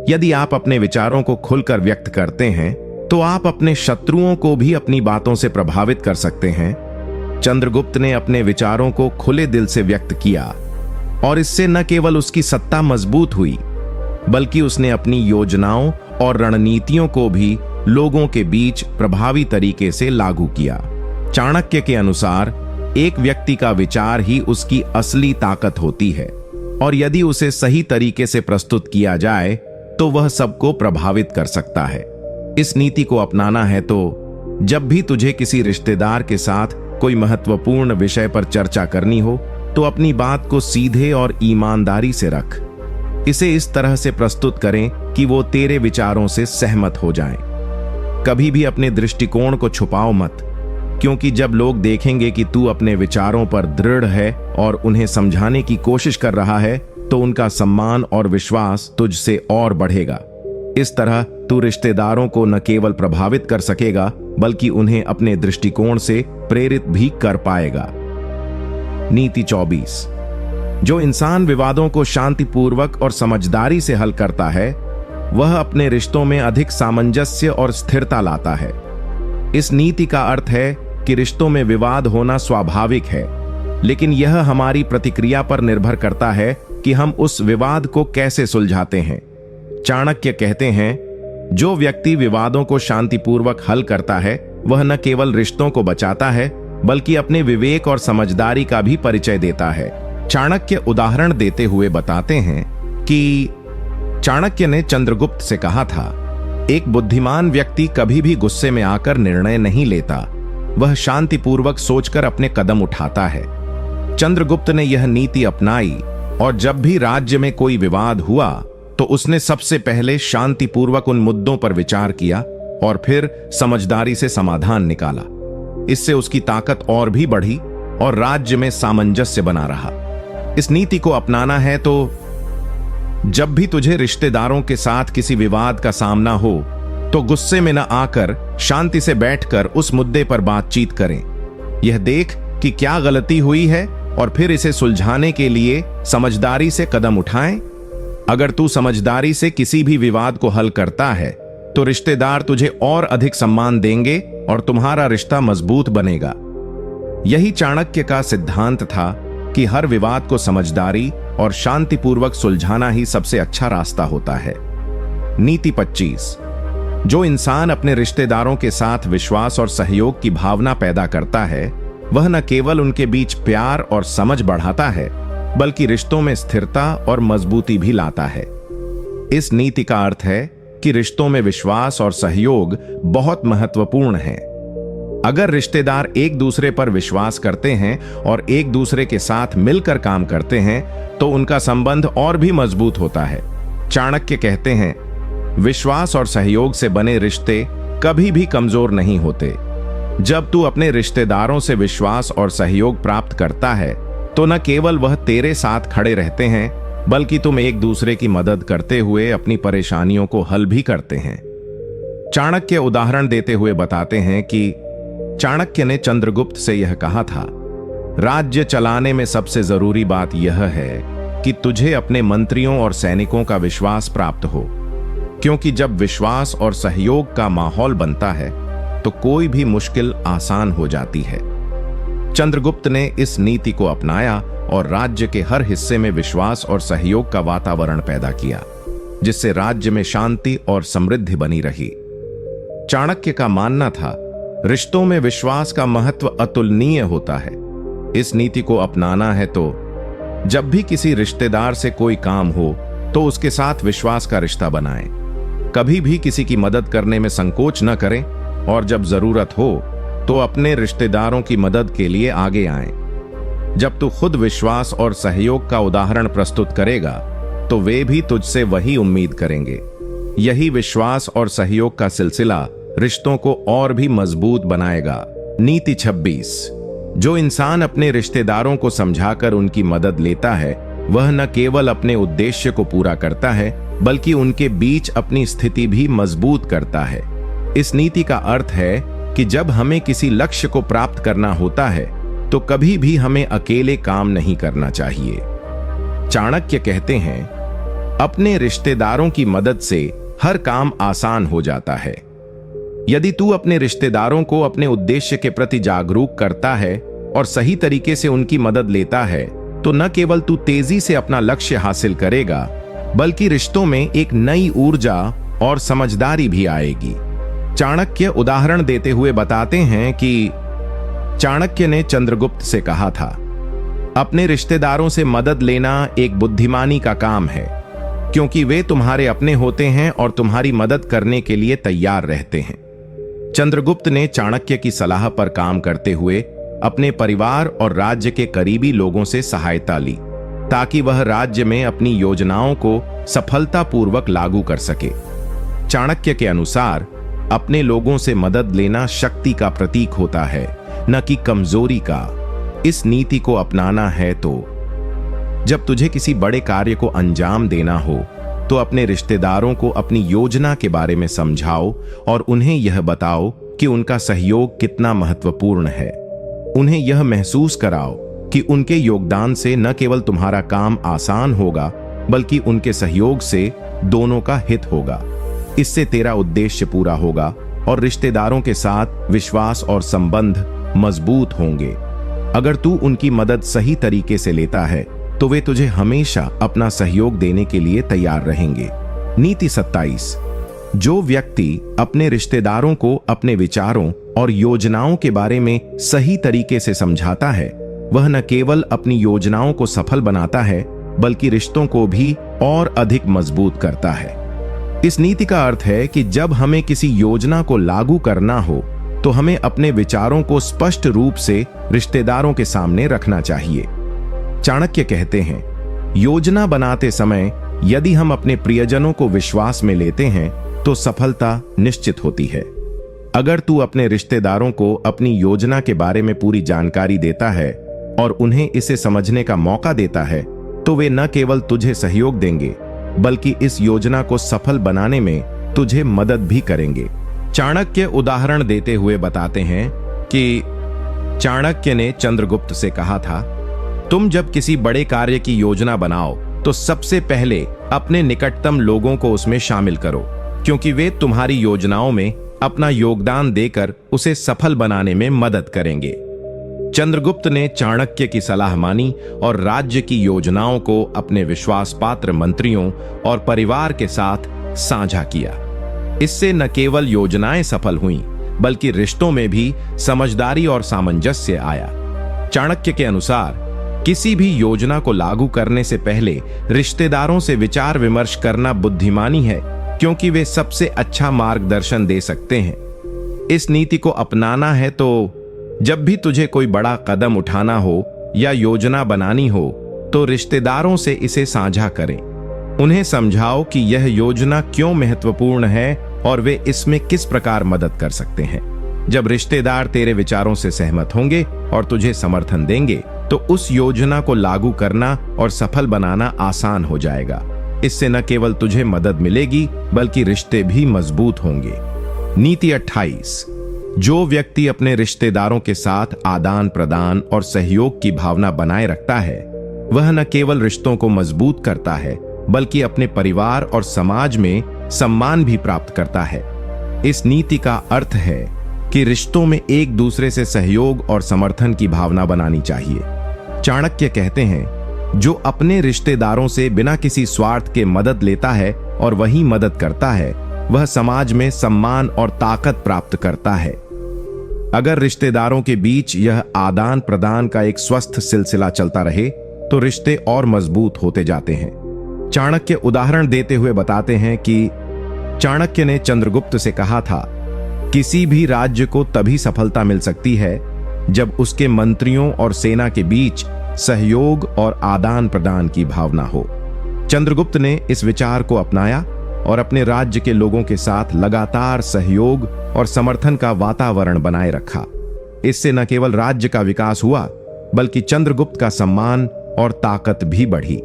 यदि आप अपने विचारों को खुलकर व्यक्त करते हैं तो आप अपने शत्रुओं को भी अपनी बातों से प्रभावित कर सकते हैं। चंद्रगुप्त ने अपने विचारों को खुले दिल से व्यक्त किया और इससे न केवल उसकी सत्ता मजबूत हुई बल्कि उसने अपनी योजनाओं और रणनीतियों को भी लोगों के बीच प्रभावी तरीके से लागू किया। चाणक्य के अनुसार एक व्यक्ति का विचार ही उसकी असली ताकत होती है और यदि उसे सही तरीके से प्रस्तुत किया जाए तो वह सबको प्रभावित कर सकता है। इस नीति को अपनाना है तो जब भी तुझे किसी रिश्तेदार के साथ कोई महत्वपूर्ण विषय पर चर्चा करनी हो तो अपनी बात को सीधे और ईमानदारी से रख। इसे इस तरह से प्रस्तुत करें कि वो तेरे विचारों से सहमत हो जाएं। कभी भी अपने दृष्टिकोण को छुपाओ मत, क्योंकि जब लोग देखेंगे कि तू अपने विचारों पर दृढ़ है और उन्हें समझाने की कोशिश कर रहा है तो उनका सम्मान और विश्वास तुझसे और बढ़ेगा। इस तरह तू रिश्तेदारों को न केवल प्रभावित कर सकेगा बल्कि उन्हें अपने दृष्टिकोण से प्रेरित भी कर पाएगा। नीति 24। जो इंसान विवादों को शांतिपूर्वक और समझदारी से हल करता है वह अपने रिश्तों में अधिक सामंजस्य और स्थिरता लाता है। इस नीति का अर्थ है कि रिश्तों में विवाद होना स्वाभाविक है, लेकिन यह हमारी प्रतिक्रिया पर निर्भर करता है कि हम उस विवाद को कैसे सुलझाते हैं। चाणक्य कहते हैं, जो व्यक्ति विवादों को शांतिपूर्वक हल करता है वह न केवल रिश्तों को बचाता है बल्कि अपने विवेक और समझदारी का भी परिचय देता है। चाणक्य उदाहरण देते हुए बताते हैं कि चाणक्य ने चंद्रगुप्त से कहा था, एक बुद्धिमान व्यक्ति कभी भी गुस्से में आकर निर्णय नहीं लेता, वह शांतिपूर्वक सोचकर अपने कदम उठाता है। चंद्रगुप्त ने यह नीति अपनाई और जब भी राज्य में कोई विवाद हुआ तो उसने सबसे पहले शांतिपूर्वक उन मुद्दों पर विचार किया और फिर समझदारी से समाधान निकाला। इससे उसकी ताकत और भी बढ़ी और राज्य में सामंजस्य बना रहा। इस नीति को अपनाना है तो जब भी तुझे रिश्तेदारों के साथ किसी विवाद का सामना हो तो गुस्से में न आकर शांति से बैठकर उस मुद्दे पर बातचीत करें। यह देख कि क्या गलती हुई है और फिर इसे सुलझाने के लिए समझदारी से कदम उठाएं। अगर तू समझदारी से किसी भी विवाद को हल करता है तो रिश्तेदार तुझे और अधिक सम्मान देंगे और तुम्हारा रिश्ता मजबूत बनेगा। यही चाणक्य का सिद्धांत था कि हर विवाद को समझदारी और शांतिपूर्वक सुलझाना ही सबसे अच्छा रास्ता होता है। नीति 25। जो इंसान अपने रिश्तेदारों के साथ विश्वास और सहयोग की भावना पैदा करता है वह न केवल उनके बीच प्यार और समझ बढ़ाता है, बल्कि रिश्तों में स्थिरता और मजबूती भी लाता है। इस नीति का अर्थ है कि रिश्तों में विश्वास और सहयोग बहुत महत्वपूर्ण है। अगर रिश्तेदार एक दूसरे पर विश्वास करते हैं और एक दूसरे के साथ मिलकर काम करते हैं तो उनका संबंध और भी मजबूत होता है। चाणक्य कहते हैं, विश्वास और सहयोग से बने रिश्ते कभी भी कमजोर नहीं होते। जब तू अपने रिश्तेदारों से विश्वास और सहयोग प्राप्त करता है तो न केवल वह तेरे साथ खड़े रहते हैं, बल्कि तुम एक दूसरे की मदद करते हुए अपनी परेशानियों को हल भी करते हैं। चाणक्य उदाहरण देते हुए बताते हैं कि चाणक्य ने चंद्रगुप्त से यह कहा था, राज्य चलाने में सबसे जरूरी बात यह है कि तुझे अपने मंत्रियों और सैनिकों का विश्वास प्राप्त हो, क्योंकि जब विश्वास और सहयोग का माहौल बनता है तो कोई भी मुश्किल आसान हो जाती है। चंद्रगुप्त ने इस नीति को अपनाया और राज्य के हर हिस्से में विश्वास और सहयोग का वातावरण पैदा किया, जिससे राज्य में शांति और समृद्धि बनी रही। चाणक्य का मानना था, रिश्तों में विश्वास का महत्व अतुलनीय होता है। इस नीति को अपनाना है तो जब भी किसी रिश्तेदार से कोई काम हो तो उसके साथ विश्वास का रिश्ता बनाएं। कभी भी किसी की मदद करने में संकोच न करें और जब जरूरत हो तो अपने रिश्तेदारों की मदद के लिए आगे आएं। जब तू खुद विश्वास और सहयोग का उदाहरण प्रस्तुत करेगा तो वे भी तुझसे वही उम्मीद करेंगे। यही विश्वास और सहयोग का सिलसिला रिश्तों को और भी मजबूत बनाएगा। नीति 26। जो इंसान अपने रिश्तेदारों को समझाकर उनकी मदद लेता है वह न केवल अपने उद्देश्य को पूरा करता है, बल्कि उनके बीच अपनी स्थिति भी मजबूत करता है। इस नीति का अर्थ है कि जब हमें किसी लक्ष्य को प्राप्त करना होता है तो कभी भी हमें अकेले काम नहीं करना चाहिए। चाणक्य कहते हैं, अपने रिश्तेदारों की मदद से हर काम आसान हो जाता है। यदि तू अपने रिश्तेदारों को अपने उद्देश्य के प्रति जागरूक करता है और सही तरीके से उनकी मदद लेता है तो न केवल तू तेजी से अपना लक्ष्य हासिल करेगा, बल्कि रिश्तों में एक नई ऊर्जा और समझदारी भी आएगी। चाणक्य उदाहरण देते हुए बताते हैं कि चाणक्य ने चंद्रगुप्त से कहा था, अपने रिश्तेदारों से मदद लेना एक बुद्धिमानी का काम है, क्योंकि वे तुम्हारे अपने होते हैं और तुम्हारी मदद करने के लिए तैयार रहते हैं। चंद्रगुप्त ने चाणक्य की सलाह पर काम करते हुए अपने परिवार और राज्य के करीबी लोगों से सहायता ली, ताकि वह राज्य में अपनी योजनाओं को सफलतापूर्वक लागू कर सके। चाणक्य के अनुसार अपने लोगों से मदद लेना शक्ति का प्रतीक होता है, न कि कमजोरी का। इस नीति को अपनाना है तो जब तुझे किसी बड़े कार्य को अंजाम देना हो तो अपने रिश्तेदारों को अपनी योजना के बारे में समझाओ और उन्हें यह बताओ कि उनका सहयोग कितना महत्वपूर्ण है। उन्हें यह महसूस कराओ कि उनके योगदान से न केवल तुम्हारा काम आसान होगा, बल्कि उनके सहयोग से दोनों का हित होगा। इससे तेरा उद्देश्य पूरा होगा और रिश्तेदारों के साथ विश्वास और संबंध मजबूत होंगे। अगर तू उनकी मदद सही तरीके से लेता है तो वे तुझे हमेशा अपना सहयोग देने के लिए तैयार रहेंगे। नीति 27। जो व्यक्ति अपने रिश्तेदारों को अपने विचारों और योजनाओं के बारे में सही तरीके से समझाता है, वह न केवल अपनी योजनाओं को सफल बनाता है, बल्कि रिश्तों को भी और अधिक मजबूत करता है। इस नीति का अर्थ है कि जब हमें किसी योजना को लागू करना हो तो हमें अपने विचारों को स्पष्ट रूप से रिश्तेदारों के सामने रखना चाहिए। चाणक्य कहते हैं, योजना बनाते समय यदि हम अपने प्रियजनों को विश्वास में लेते हैं तो सफलता निश्चित होती है। अगर तू अपने रिश्तेदारों को अपनी योजना के बारे में पूरी जानकारी देता है और उन्हें इसे समझने का मौका देता है तो वे न केवल तुझे सहयोग देंगे, बल्कि इस योजना को सफल बनाने में तुझे मदद भी करेंगे। चाणक्य उदाहरण देते हुए बताते हैं कि चाणक्य ने चंद्रगुप्त से कहा था, तुम जब किसी बड़े कार्य की योजना बनाओ तो सबसे पहले अपने निकटतम लोगों को उसमें शामिल करो, क्योंकि वे तुम्हारी योजनाओं में अपना योगदान देकर उसे सफल बनाने में मदद करेंगे। चंद्रगुप्त ने चाणक्य की सलाह मानी और राज्य की योजनाओं को अपने विश्वास पात्र मंत्रियों और परिवार के साथ साझा किया। इससे न केवल योजनाएं सफल हुईं, बल्कि रिश्तों में भी समझदारी और सामंजस्य आया। चाणक्य के अनुसार किसी भी योजना को लागू करने से पहले रिश्तेदारों से विचार विमर्श करना बुद्धिमानी है, क्योंकि वे सबसे अच्छा मार्गदर्शन दे सकते हैं। इस नीति को अपनाना है तो जब भी तुझे कोई बड़ा कदम उठाना हो या योजना बनानी हो तो रिश्तेदारों से इसे साझा करें। उन्हें समझाओ कि यह योजना क्यों महत्वपूर्ण है और वे इसमें किस प्रकार मदद कर सकते हैं। जब रिश्तेदार तेरे विचारों से सहमत होंगे और तुझे समर्थन देंगे तो उस योजना को लागू करना और सफल बनाना आसान हो जाएगा। इससे न केवल तुझे मदद मिलेगी बल्कि रिश्ते भी मजबूत होंगे। नीति 28। जो व्यक्ति अपने रिश्तेदारों के साथ आदान प्रदान और सहयोग की भावना बनाए रखता है वह न केवल रिश्तों को मजबूत करता है बल्कि अपने परिवार और समाज में सम्मान भी प्राप्त करता है। इस नीति का अर्थ है कि रिश्तों में एक दूसरे से सहयोग और समर्थन की भावना बनानी चाहिए। चाणक्य कहते हैं, जो अपने रिश्तेदारों से बिना किसी स्वार्थ के मदद लेता है और वही मदद करता है वह समाज में सम्मान और ताकत प्राप्त करता है। अगर रिश्तेदारों के बीच यह आदान प्रदान का एक स्वस्थ सिलसिला चलता रहे तो रिश्ते और मजबूत होते जाते हैं। चाणक्य उदाहरण देते हुए बताते हैं कि चाणक्य ने चंद्रगुप्त से कहा था, किसी भी राज्य को तभी सफलता मिल सकती है जब उसके मंत्रियों और सेना के बीच सहयोग और आदान प्रदान की भावना हो। चंद्रगुप्त ने इस विचार को अपनाया और अपने राज्य के लोगों के साथ लगातार सहयोग और समर्थन का वातावरण बनाए रखा। इससे न केवल राज्य का विकास हुआ बल्कि चंद्रगुप्त का सम्मान और ताकत भी बढ़ी।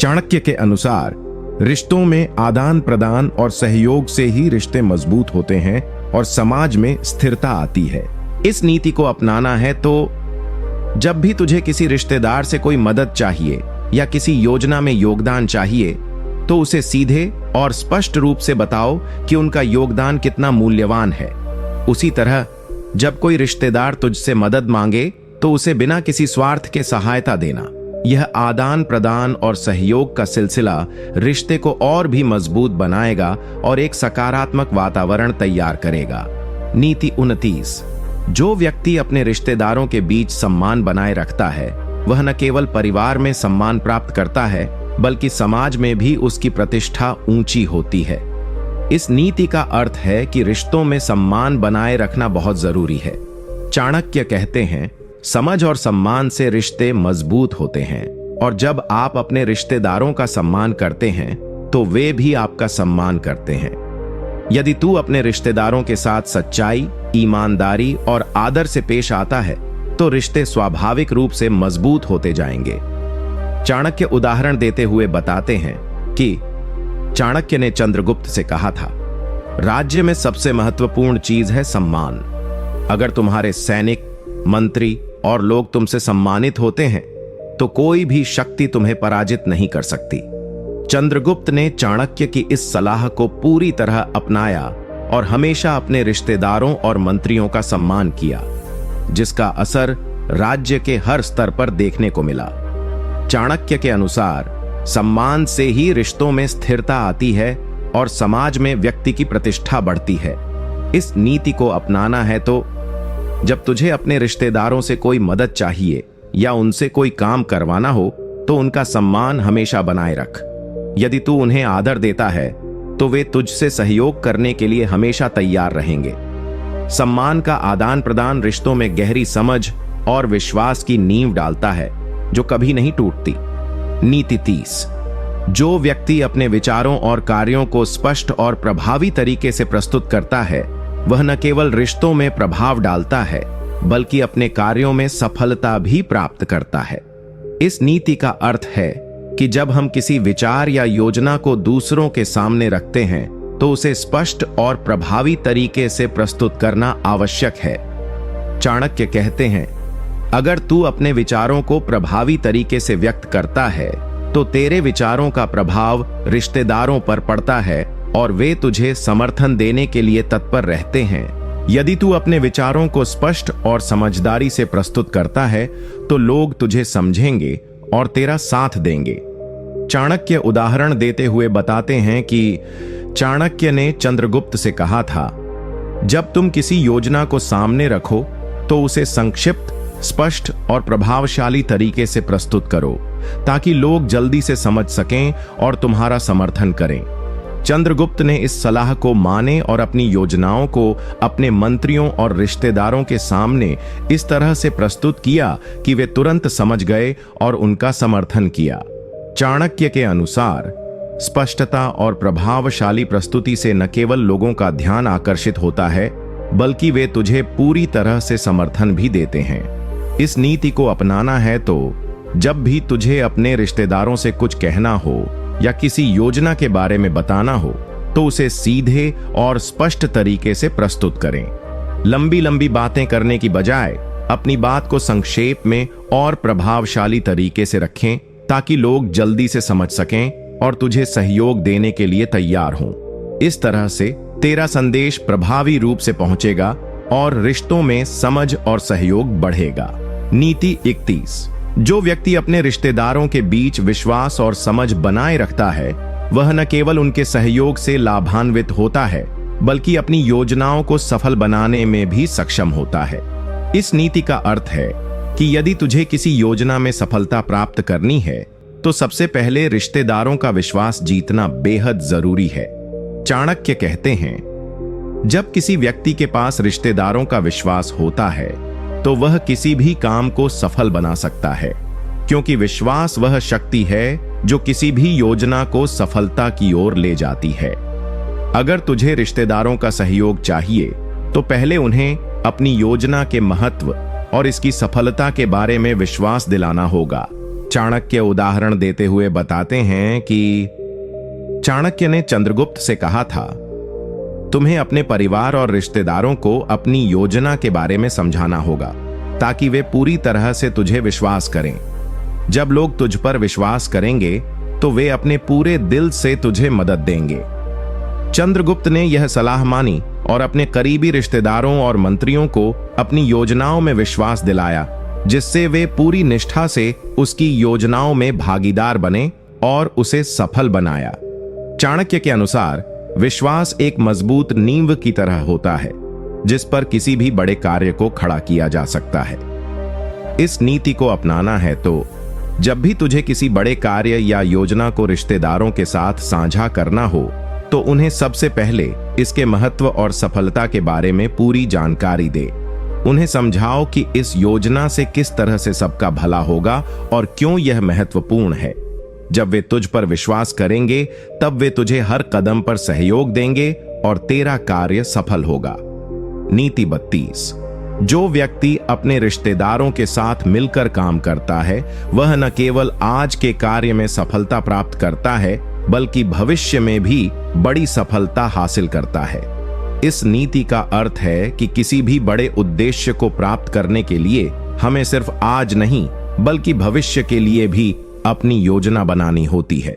चाणक्य के अनुसार रिश्तों में आदान प्रदान और सहयोग से ही रिश्ते मजबूत होते हैं और समाज में स्थिरता आती है। इस नीति को अपनाना है तो जब भी तुझे किसी रिश्तेदार से कोई मदद चाहिए या किसी योजना में योगदान चाहिए तो उसे सीधे और स्पष्ट रूप से बताओ कि उनका योगदान कितना मूल्यवान है। उसी तरह जब कोई रिश्तेदार तुझसे मदद मांगे तो उसे बिना किसी स्वार्थ के सहायता देना। यह आदान प्रदान और सहयोग का सिलसिला रिश्ते को और भी मजबूत बनाएगा और एक सकारात्मक वातावरण तैयार करेगा। नीति 29। जो व्यक्ति अपने रिश्तेदारों के बीच सम्मान बनाए रखता है वह न केवल परिवार में सम्मान प्राप्त करता है बल्कि समाज में भी उसकी प्रतिष्ठा ऊंची होती है। इस नीति का अर्थ है कि रिश्तों में सम्मान बनाए रखना बहुत जरूरी है। चाणक्य कहते हैं, समझ और सम्मान से रिश्ते मजबूत होते हैं और जब आप अपने रिश्तेदारों का सम्मान करते हैं तो वे भी आपका सम्मान करते हैं। यदि तू अपने रिश्तेदारों के साथ सच्चाई, ईमानदारी और आदर से पेश आता है तो रिश्ते स्वाभाविक रूप से मजबूत होते जाएंगे। चाणक्य उदाहरण देते हुए बताते हैं कि चाणक्य ने चंद्रगुप्त से कहा था, राज्य में सबसे महत्वपूर्ण चीज है सम्मान। अगर तुम्हारे सैनिक, मंत्री और लोग तुमसे सम्मानित होते हैं तो कोई भी शक्ति तुम्हें पराजित नहीं कर सकती। चंद्रगुप्त ने चाणक्य की इस सलाह को पूरी तरह अपनाया और हमेशा अपने रिश्तेदारों और मंत्रियों का सम्मान किया, जिसका असर राज्य के हर स्तर पर देखने को मिला। चाणक्य के अनुसार सम्मान से ही रिश्तों में स्थिरता आती है और समाज में व्यक्ति की प्रतिष्ठा बढ़ती है। इस नीति को अपनाना है तो जब तुझे अपने रिश्तेदारों से कोई मदद चाहिए या उनसे कोई काम करवाना हो तो उनका सम्मान हमेशा बनाए रख। यदि तू उन्हें आदर देता है तो वे तुझसे सहयोग करने के लिए हमेशा तैयार रहेंगे। सम्मान का आदान प्रदान रिश्तों में गहरी समझ और विश्वास की नींव डालता है जो कभी नहीं टूटती। नीति 30। जो व्यक्ति अपने विचारों और कार्यों को स्पष्ट और प्रभावी तरीके से प्रस्तुत करता है वह न केवल रिश्तों में प्रभाव डालता है बल्कि अपने कार्यों में सफलता भी प्राप्त करता है। इस नीति का अर्थ है कि जब हम किसी विचार या योजना को दूसरों के सामने रखते हैं तो उसे स्पष्ट और प्रभावी तरीके से प्रस्तुत करना आवश्यक है। चाणक्य कहते हैं, अगर तू अपने विचारों को प्रभावी तरीके से व्यक्त करता है तो तेरे विचारों का प्रभाव रिश्तेदारों पर पड़ता है और वे तुझे समर्थन देने के लिए तत्पर रहते हैं। यदि तू अपने विचारों को स्पष्ट और समझदारी से प्रस्तुत करता है तो लोग तुझे समझेंगे और तेरा साथ देंगे। चाणक्य उदाहरण देते हुए बताते हैं कि चाणक्य ने चंद्रगुप्त से कहा था, जब तुम किसी योजना को सामने रखो तो उसे संक्षिप्त, स्पष्ट और प्रभावशाली तरीके से प्रस्तुत करो ताकि लोग जल्दी से समझ सकें और तुम्हारा समर्थन करें। चंद्रगुप्त ने इस सलाह को माने और अपनी योजनाओं को अपने मंत्रियों और रिश्तेदारों के सामने इस तरह से प्रस्तुत किया कि वे तुरंत समझ गए और उनका समर्थन किया। चाणक्य के अनुसार स्पष्टता और प्रभावशाली प्रस्तुति से न केवल लोगों का ध्यान आकर्षित होता है, बल्कि वे तुझे पूरी तरह से समर्थन भी देते हैं। इस नीति को अपनाना है तो जब भी तुझे अपने रिश्तेदारों से कुछ कहना हो या किसी योजना के बारे में बताना हो तो उसे सीधे और स्पष्ट तरीके से प्रस्तुत करें। लंबी लंबी बातें करने की बजाय अपनी बात को संक्षेप में और प्रभावशाली तरीके से रखें ताकि लोग जल्दी से समझ सकें और तुझे सहयोग देने के लिए तैयार हों। इस तरह से तेरा संदेश प्रभावी रूप से पहुंचेगा और रिश्तों में समझ और सहयोग बढ़ेगा। नीति 31। जो व्यक्ति अपने रिश्तेदारों के बीच विश्वास और समझ बनाए रखता है वह न केवल उनके सहयोग से लाभान्वित होता है बल्कि अपनी योजनाओं को सफल बनाने में भी सक्षम होता है। इस नीति का अर्थ है कि यदि तुझे किसी योजना में सफलता प्राप्त करनी है तो सबसे पहले रिश्तेदारों का विश्वास जीतना बेहद जरूरी है। चाणक्य कहते हैं, जब किसी व्यक्ति के पास रिश्तेदारों का विश्वास होता है तो वह किसी भी काम को सफल बना सकता है, क्योंकि विश्वास वह शक्ति है जो किसी भी योजना को सफलता की ओर ले जाती है। अगर तुझे रिश्तेदारों का सहयोग चाहिए तो पहले उन्हें अपनी योजना के महत्व और इसकी सफलता के बारे में विश्वास दिलाना होगा। चाणक्य उदाहरण देते हुए बताते हैं कि चाणक्य ने चंद्रगुप्त से कहा था, तुम्हें अपने परिवार और रिश्तेदारों को अपनी योजना के बारे में समझाना होगा ताकि वे पूरी तरह से तुझे विश्वास करें। जब लोग तुझ पर विश्वास करेंगे तो वे अपने पूरे दिल से तुझे मदद देंगे। चंद्रगुप्त ने यह सलाह मानी और अपने करीबी रिश्तेदारों और मंत्रियों को अपनी योजनाओं में विश्वास दिलाया, जिससे वे पूरी निष्ठा से उसकी योजनाओं में भागीदार बने और उसे सफल बनाया। चाणक्य के अनुसार विश्वास एक मजबूत नींव की तरह होता है जिस पर किसी भी बड़े कार्य को खड़ा किया जा सकता है। इस नीति को अपनाना है तो जब भी तुझे किसी बड़े कार्य या योजना को रिश्तेदारों के साथ साझा करना हो तो उन्हें सबसे पहले इसके महत्व और सफलता के बारे में पूरी जानकारी दे। उन्हें समझाओ कि इस योजना से किस तरह से सबका भला होगा और क्यों यह महत्वपूर्ण है। जब वे तुझ पर विश्वास करेंगे तब वे तुझे हर कदम पर सहयोग देंगे और तेरा कार्य सफल होगा। नीति 32। जो व्यक्ति अपने रिश्तेदारों के साथ मिलकर काम करता है वह न केवल आज के कार्य में सफलता प्राप्त करता है बल्कि भविष्य में भी बड़ी सफलता हासिल करता है। इस नीति का अर्थ है कि किसी भी बड़े उद्देश्य को प्राप्त करने के लिए हमें सिर्फ आज नहीं बल्कि भविष्य के लिए भी अपनी योजना बनानी होती है।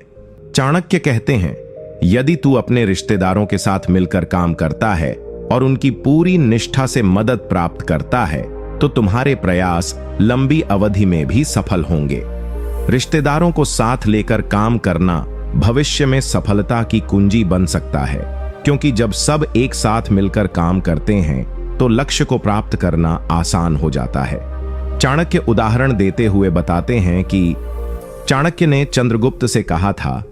चाणक्य कहते हैं, यदि तू अपने रिश्तेदारों के साथ मिलकर काम करता है और उनकी पूरी निष्ठा से मदद प्राप्त करता है तो तुम्हारे प्रयास लंबी अवधि में भी सफल होंगे। रिश्तेदारों को साथ लेकर काम करना भविष्य में सफलता की कुंजी बन सकता है, क्योंकि जब सब एक साथ मिलकर काम करते हैं तो लक्ष्य को प्राप्त करना आसान हो जाता है। चाणक्य उदाहरण देते हुए बताते हैं कि चाणक्य ने चंद्रगुप्त से कहा था,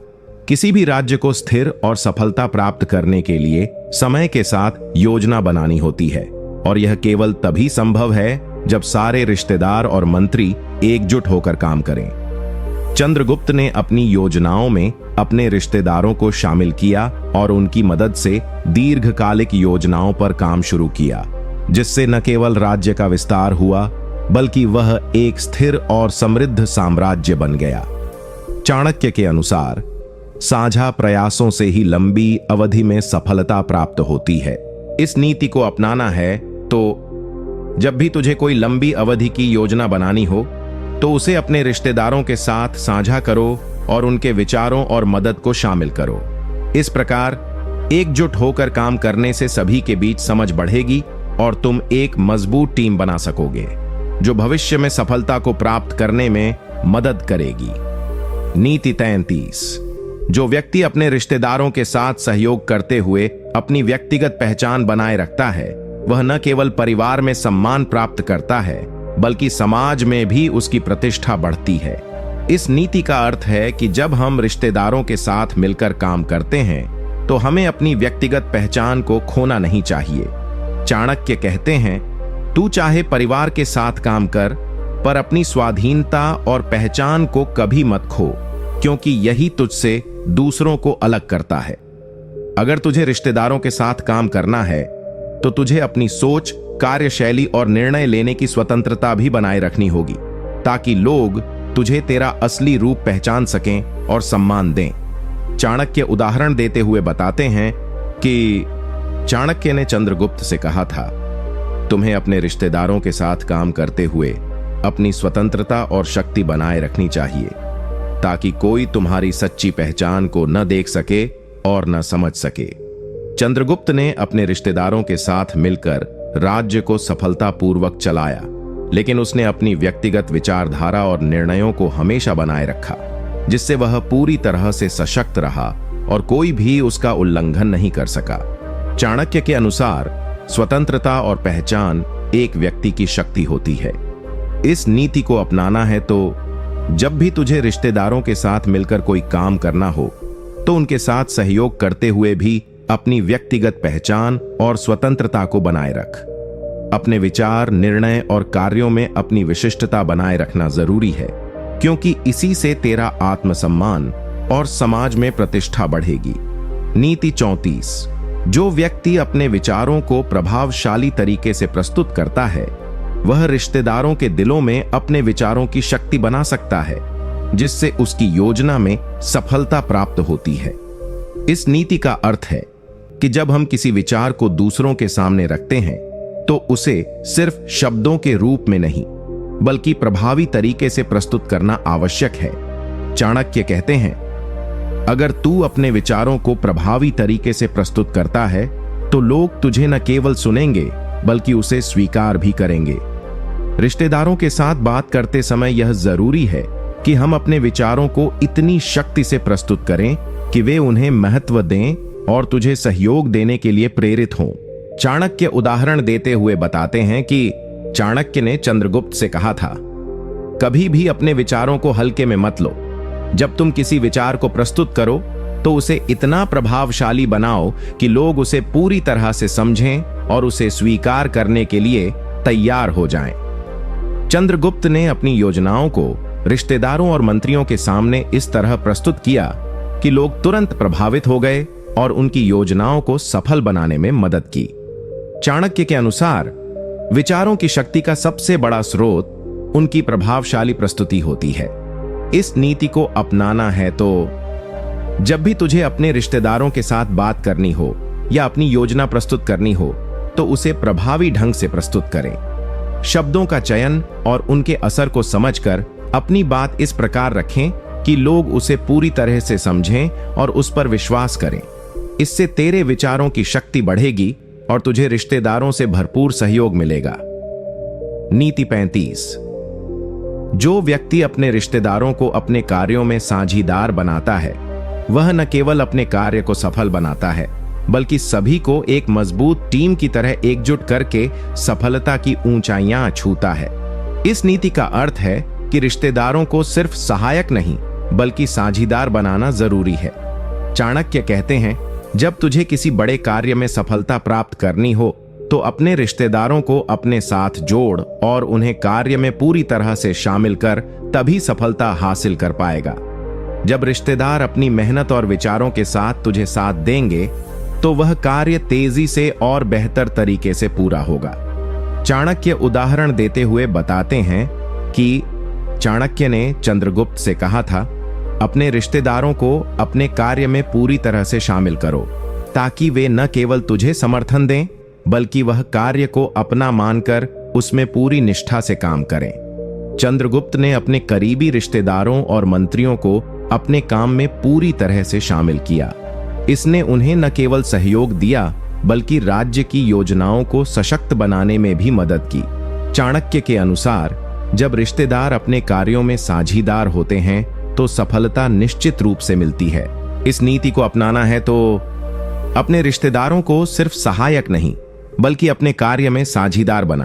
किसी भी राज्य को स्थिर और सफलता प्राप्त करने के लिए समय के साथ योजना बनानी होती है और यह केवल तभी संभव है जब सारे रिश्तेदार और मंत्री एकजुट होकर काम करें। चंद्रगुप्त ने अपनी योजनाओं में अपने रिश्तेदारों को शामिल किया और उनकी मदद से दीर्घकालिक योजनाओं पर काम शुरू किया, जिससे न केवल राज्य का विस्तार हुआ बल्कि वह एक स्थिर और समृद्ध साम्राज्य बन गया। चाणक्य के अनुसार साझा प्रयासों से ही लंबी अवधि में सफलता प्राप्त होती है। इस नीति को अपनाना है तो जब भी तुझे कोई लंबी अवधि की योजना बनानी हो तो उसे अपने रिश्तेदारों के साथ साझा करो और उनके विचारों और मदद को शामिल करो। इस प्रकार एकजुट होकर काम करने से सभी के बीच समझ बढ़ेगी और तुम एक मजबूत टीम बना सकोगे जो भविष्य में सफलता को प्राप्त करने में मदद करेगी। नीति 33। जो व्यक्ति अपने रिश्तेदारों के साथ सहयोग करते हुए अपनी व्यक्तिगत पहचान बनाए रखता है वह न केवल परिवार में सम्मान प्राप्त करता है बल्कि समाज में भी उसकी प्रतिष्ठा बढ़ती है। इस नीति का अर्थ है कि जब हम रिश्तेदारों के साथ मिलकर काम करते हैं तो हमें अपनी व्यक्तिगत पहचान को खोना नहीं चाहिए। चाणक्य कहते हैं, तू चाहे परिवार के साथ काम कर, पर अपनी स्वाधीनता और पहचान को कभी मत खो, क्योंकि यही तुझसे दूसरों को अलग करता है। अगर तुझे रिश्तेदारों के साथ काम करना है तो तुझे अपनी सोच, कार्यशैली और निर्णय लेने की स्वतंत्रता भी बनाए रखनी होगी, ताकि लोग तुझे तेरा असली रूप पहचान सकें और सम्मान दें। चाणक्य उदाहरण देते हुए बताते हैं कि चाणक्य ने चंद्रगुप्त से कहा था, तुम्हें अपने रिश्तेदारों के साथ काम करते हुए अपनी स्वतंत्रता और शक्ति बनाए रखनी चाहिए, ताकि कोई तुम्हारी सच्ची पहचान को न देख सके और न समझ सके। चंद्रगुप्त ने अपने रिश्तेदारों के साथ मिलकर राज्य को सफलतापूर्वक चलाया, लेकिन उसने अपनी व्यक्तिगत विचारधारा और निर्णयों को हमेशा बनाए रखा, जिससे वह पूरी तरह से सशक्त रहा और कोई भी उसका उल्लंघन नहीं कर सका। चाणक्य के अनुसार स्वतंत्रता और पहचान एक व्यक्ति की शक्ति होती है। इस नीति को अपनाना है तो जब भी तुझे रिश्तेदारों के साथ मिलकर कोई काम करना हो तो उनके साथ सहयोग करते हुए भी अपनी व्यक्तिगत पहचान और स्वतंत्रता को बनाए रख। अपने विचार, निर्णय और कार्यों में अपनी विशिष्टता बनाए रखना जरूरी है, क्योंकि इसी से तेरा आत्मसम्मान और समाज में प्रतिष्ठा बढ़ेगी। नीति 34। जो व्यक्ति अपने विचारों को प्रभावशाली तरीके से प्रस्तुत करता है वह रिश्तेदारों के दिलों में अपने विचारों की शक्ति बना सकता है, जिससे उसकी योजना में सफलता प्राप्त होती है। इस नीति का अर्थ है कि जब हम किसी विचार को दूसरों के सामने रखते हैं तो उसे सिर्फ शब्दों के रूप में नहीं, बल्कि प्रभावी तरीके से प्रस्तुत करना आवश्यक है। चाणक्य कहते हैं, अगर तू अपने विचारों को प्रभावी तरीके से प्रस्तुत करता है तो लोग तुझे न केवल सुनेंगे बल्कि उसे स्वीकार भी करेंगे। रिश्तेदारों के साथ बात करते समय यह जरूरी है कि हम अपने विचारों को इतनी शक्ति से प्रस्तुत करें कि वे उन्हें महत्व दें और तुझे सहयोग देने के लिए प्रेरित हों। चाणक्य उदाहरण देते हुए बताते हैं कि चाणक्य ने चंद्रगुप्त से कहा था, कभी भी अपने विचारों को हल्के में मत लो। जब तुम किसी विचार को प्रस्तुत करो तो उसे इतना प्रभावशाली बनाओ कि लोग उसे पूरी तरह से समझें और उसे स्वीकार करने के लिए तैयार हो जाएं। चंद्रगुप्त ने अपनी योजनाओं को रिश्तेदारों और मंत्रियों के सामने इस तरह प्रस्तुत किया कि लोग तुरंत प्रभावित हो गए और उनकी योजनाओं को सफल बनाने में मदद की। चाणक्य के अनुसार विचारों की शक्ति का सबसे बड़ा स्रोत उनकी प्रभावशाली प्रस्तुति होती है। इस नीति को अपनाना है तो जब भी तुझे अपने रिश्तेदारों के साथ बात करनी हो या अपनी योजना प्रस्तुत करनी हो तो उसे प्रभावी ढंग से प्रस्तुत करें। शब्दों का चयन और उनके असर को समझकर अपनी बात इस प्रकार रखें कि लोग उसे पूरी तरह से समझें और उस पर विश्वास करें। इससे तेरे विचारों की शक्ति बढ़ेगी और तुझे रिश्तेदारों से भरपूर सहयोग मिलेगा। नीति 35। जो व्यक्ति अपने रिश्तेदारों को अपने कार्यों में साझीदार बनाता है वह न केवल अपने कार्य को सफल बनाता है बल्कि सभी को एक मजबूत टीम की तरह एकजुट करके सफलता की ऊंचाइयां छूता है। इस नीति का अर्थ है कि रिश्तेदारों को सिर्फ सहायक नहीं बल्कि साझीदार बनाना जरूरी है। चाणक्य कहते हैं, जब तुझे किसी बड़े कार्य में सफलता प्राप्त करनी हो तो अपने रिश्तेदारों को अपने साथ जोड़ और उन्हें कार्य में पूरी तरह से शामिल कर, तभी सफलता हासिल कर पाएगा। जब रिश्तेदार अपनी मेहनत और विचारों के साथ तुझे साथ देंगे तो वह कार्य तेजी से और बेहतर तरीके से पूरा होगा। चाणक्य उदाहरण देते हुए बताते हैं कि चाणक्य ने चंद्रगुप्त से कहा था, अपने रिश्तेदारों को अपने कार्य में पूरी तरह से शामिल करो ताकि वे न केवल तुझे समर्थन दें बल्कि वह कार्य को अपना मानकर उसमें पूरी निष्ठा से काम करें। चंद्रगुप्त ने अपने करीबी रिश्तेदारों और मंत्रियों को अपने काम में पूरी तरह से शामिल किया। इसने उन्हें न केवल सहयोग दिया बल्कि राज्य की योजनाओं को सशक्त बनाने में भी मदद की। चाणक्य के अनुसार जब रिश्तेदार अपने कार्यों में साझीदार होते हैं तो सफलता निश्चित रूप से मिलती है। इस नीति को अपनाना है तो अपने रिश्तेदारों को सिर्फ सहायक नहीं बल्कि अपने कार्य में साझीदार बना।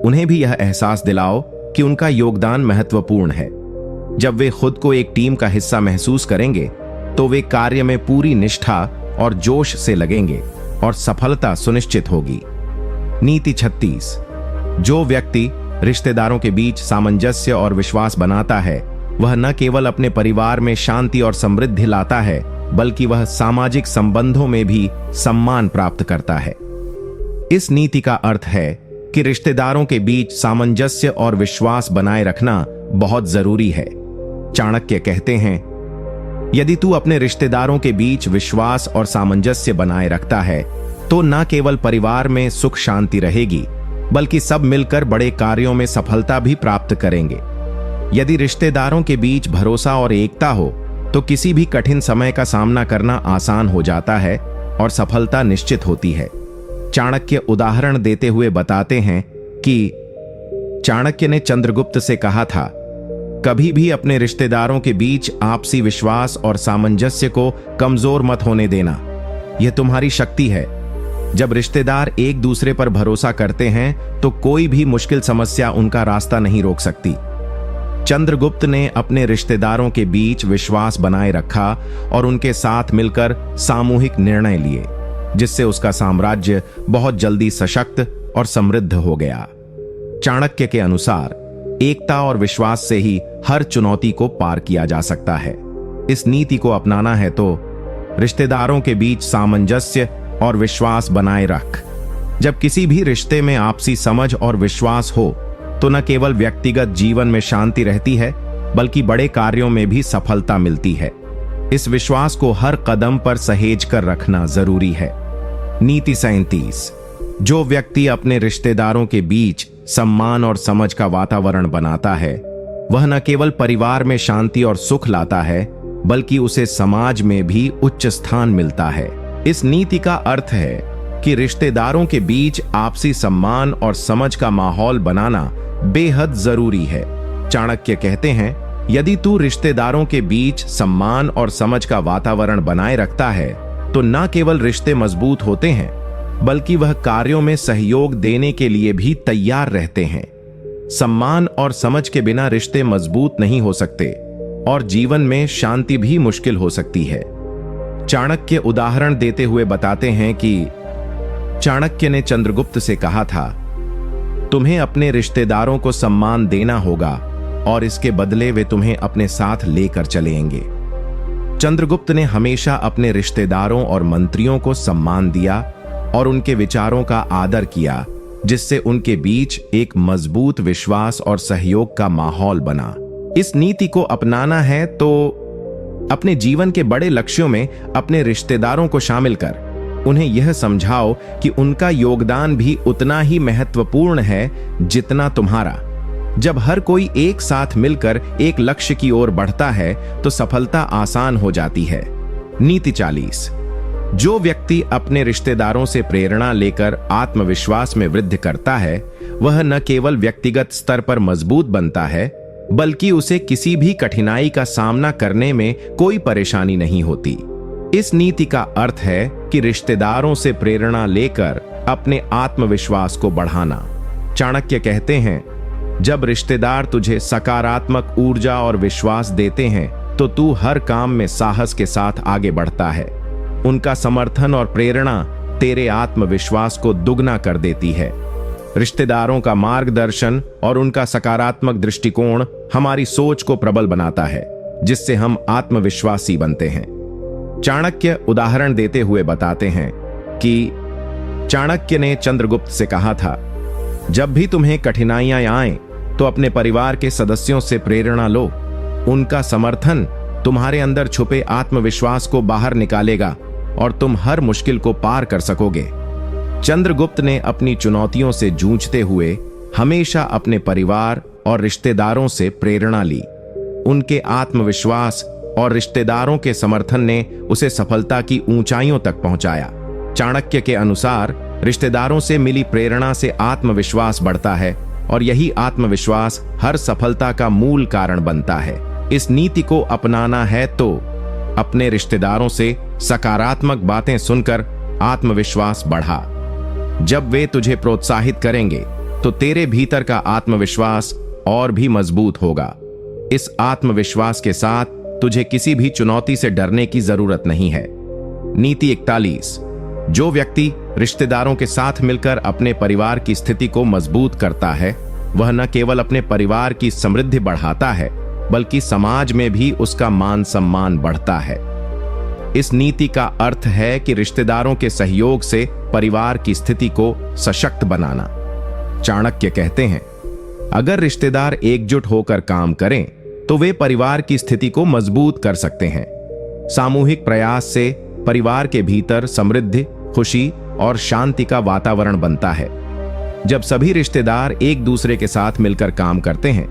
उन्हें भी यह एहसास दिलाओ कि उनका योगदान महत्वपूर्ण है। जब वे खुद को एक टीम का हिस्सा महसूस करेंगे तो वे कार्य में पूरी निष्ठा और जोश से लगेंगे और सफलता सुनिश्चित होगी। नीति 36। जो व्यक्ति रिश्तेदारों के बीच सामंजस्य और विश्वास बनाता है वह न केवल अपने परिवार में शांति और समृद्धि लाता है बल्कि वह सामाजिक संबंधों में भी सम्मान प्राप्त करता है। इस नीति का अर्थ है कि रिश्तेदारों के बीच सामंजस्य और विश्वास बनाए रखना बहुत जरूरी है। चाणक्य कहते हैं, यदि तू अपने रिश्तेदारों के बीच विश्वास और सामंजस्य बनाए रखता है तो न केवल परिवार में सुख शांति रहेगी बल्कि सब मिलकर बड़े कार्यों में सफलता भी प्राप्त करेंगे। यदि रिश्तेदारों के बीच भरोसा और एकता हो तो किसी भी कठिन समय का सामना करना आसान हो जाता है और सफलता निश्चित होती है। चाणक्य उदाहरण देते हुए बताते हैं कि चाणक्य ने चंद्रगुप्त से कहा था, कभी भी अपने रिश्तेदारों के बीच आपसी विश्वास और सामंजस्य को कमजोर मत होने देना। यह तुम्हारी शक्ति है। जब रिश्तेदार एक दूसरे पर भरोसा करते हैं तो कोई भी मुश्किल समस्या उनका रास्ता नहीं रोक सकती। चंद्रगुप्त ने अपने रिश्तेदारों के बीच विश्वास बनाए रखा और उनके साथ मिलकर सामूहिक निर्णय लिए, जिससे उसका साम्राज्य बहुत जल्दी सशक्त और समृद्ध हो गया। चाणक्य के अनुसार एकता और विश्वास से ही हर चुनौती को पार किया जा सकता है। इस नीति को अपनाना है तो रिश्तेदारों के बीच सामंजस्य और विश्वास बनाए रख। जब किसी भी रिश्ते में आपसी समझ और विश्वास हो तो न केवल व्यक्तिगत जीवन में शांति रहती है बल्कि बड़े कार्यों में भी सफलता मिलती है। इस विश्वास को हर कदम पर सहेज कर रखना जरूरी है। नीति 37। जो व्यक्ति अपने रिश्तेदारों के बीच सम्मान और समझ का वातावरण बनाता है वह न केवल परिवार में शांति और सुख लाता है बल्कि उसे समाज में भी उच्च स्थान मिलता है। इस नीति का अर्थ है कि रिश्तेदारों के बीच आपसी सम्मान और समझ का माहौल बनाना बेहद जरूरी है। चाणक्य कहते हैं, यदि तू रिश्तेदारों के बीच सम्मान और समझ का वातावरण बनाए रखता है तो न केवल रिश्ते मजबूत होते हैं बल्कि वह कार्यों में सहयोग देने के लिए भी तैयार रहते हैं। सम्मान और समझ के बिना रिश्ते मजबूत नहीं हो सकते और जीवन में शांति भी मुश्किल हो सकती है। चाणक्य उदाहरण देते हुए बताते हैं कि चाणक्य ने चंद्रगुप्त से कहा था, तुम्हें अपने रिश्तेदारों को सम्मान देना होगा और इसके बदले वे तुम्हें अपने साथ लेकर चलेंगे। चंद्रगुप्त ने हमेशा अपने रिश्तेदारों और मंत्रियों को सम्मान दिया और उनके विचारों का आदर किया, जिससे उनके बीच एक मजबूत विश्वास और सहयोग का माहौल बना। इस नीति को अपनाना है तो अपने जीवन के बड़े लक्ष्यों में अपने रिश्तेदारों को शामिल कर उन्हें यह समझाओ कि उनका योगदान भी उतना ही महत्वपूर्ण है जितना तुम्हारा। जब हर कोई एक साथ मिलकर एक लक्ष्य की ओर बढ़ता है तो सफलता आसान हो जाती है। नीति 40। जो व्यक्ति अपने रिश्तेदारों से प्रेरणा लेकर आत्मविश्वास में वृद्धि करता है वह न केवल व्यक्तिगत स्तर पर मजबूत बनता है बल्कि उसे किसी भी कठिनाई का सामना करने में कोई परेशानी नहीं होती। इस नीति का अर्थ है कि रिश्तेदारों से प्रेरणा लेकर अपने आत्मविश्वास को बढ़ाना। चाणक्य कहते हैं, जब रिश्तेदार तुझे सकारात्मक ऊर्जा और विश्वास देते हैं तो तू हर काम में साहस के साथ आगे बढ़ता है। उनका समर्थन और प्रेरणा तेरे आत्मविश्वास को दुगना कर देती है। रिश्तेदारों का मार्गदर्शन और उनका सकारात्मक दृष्टिकोण हमारी सोच को प्रबल बनाता है, जिससे हम आत्मविश्वासी बनते हैं। चाणक्य उदाहरण देते हुए बताते हैं कि चाणक्य ने चंद्रगुप्त से कहा था, जब भी तुम्हें कठिनाइयां आएं तो अपने परिवार के सदस्यों से प्रेरणा लो। उनका समर्थन तुम्हारे अंदर छुपे आत्मविश्वास को बाहर निकालेगा और तुम हर मुश्किल को पार कर सकोगे। चंद्रगुप्त ने अपनी चुनौतियों से जूझते हुए हमेशा अपने परिवार और रिश्तेदारों से प्रेरणा ली। उनके आत्मविश्वास और रिश्तेदारों के समर्थन ने उसे सफलता की ऊंचाइयों तक पहुंचाया। चाणक्य के अनुसार रिश्तेदारों से मिली प्रेरणा से आत्मविश्वास बढ़ता है और यही आत्मविश्वास हर सफलता का मूल कारण बनता है। इस नीति को अपनाना है तो अपने रिश्तेदारों से सकारात्मक बातें सुनकर आत्मविश्वास बढ़ा। जब वे तुझे प्रोत्साहित करेंगे तो तेरे भीतर का आत्मविश्वास और भी मजबूत होगा। इस आत्मविश्वास के साथ तुझे किसी भी चुनौती से डरने की जरूरत नहीं है। नीति 41। जो व्यक्ति रिश्तेदारों के साथ मिलकर अपने परिवार की स्थिति को मजबूत करता है, वह न केवल अपने परिवार की समृद्धि बढ़ाता है, बल्कि समाज में भी उसका मान सम्मान बढ़ता है। इस नीति का अर्थ है कि रिश्तेदारों के सहयोग से परिवार की स्थिति को सशक्त बनाना। चाणक्य कहते हैं, अगर रिश्तेदार एकजुट होकर काम करें तो वे परिवार की स्थिति को मजबूत कर सकते हैं। सामूहिक प्रयास से परिवार के भीतर समृद्धि, खुशी और शांति का वातावरण बनता है। जब सभी रिश्तेदार एक दूसरे के साथ मिलकर काम करते हैं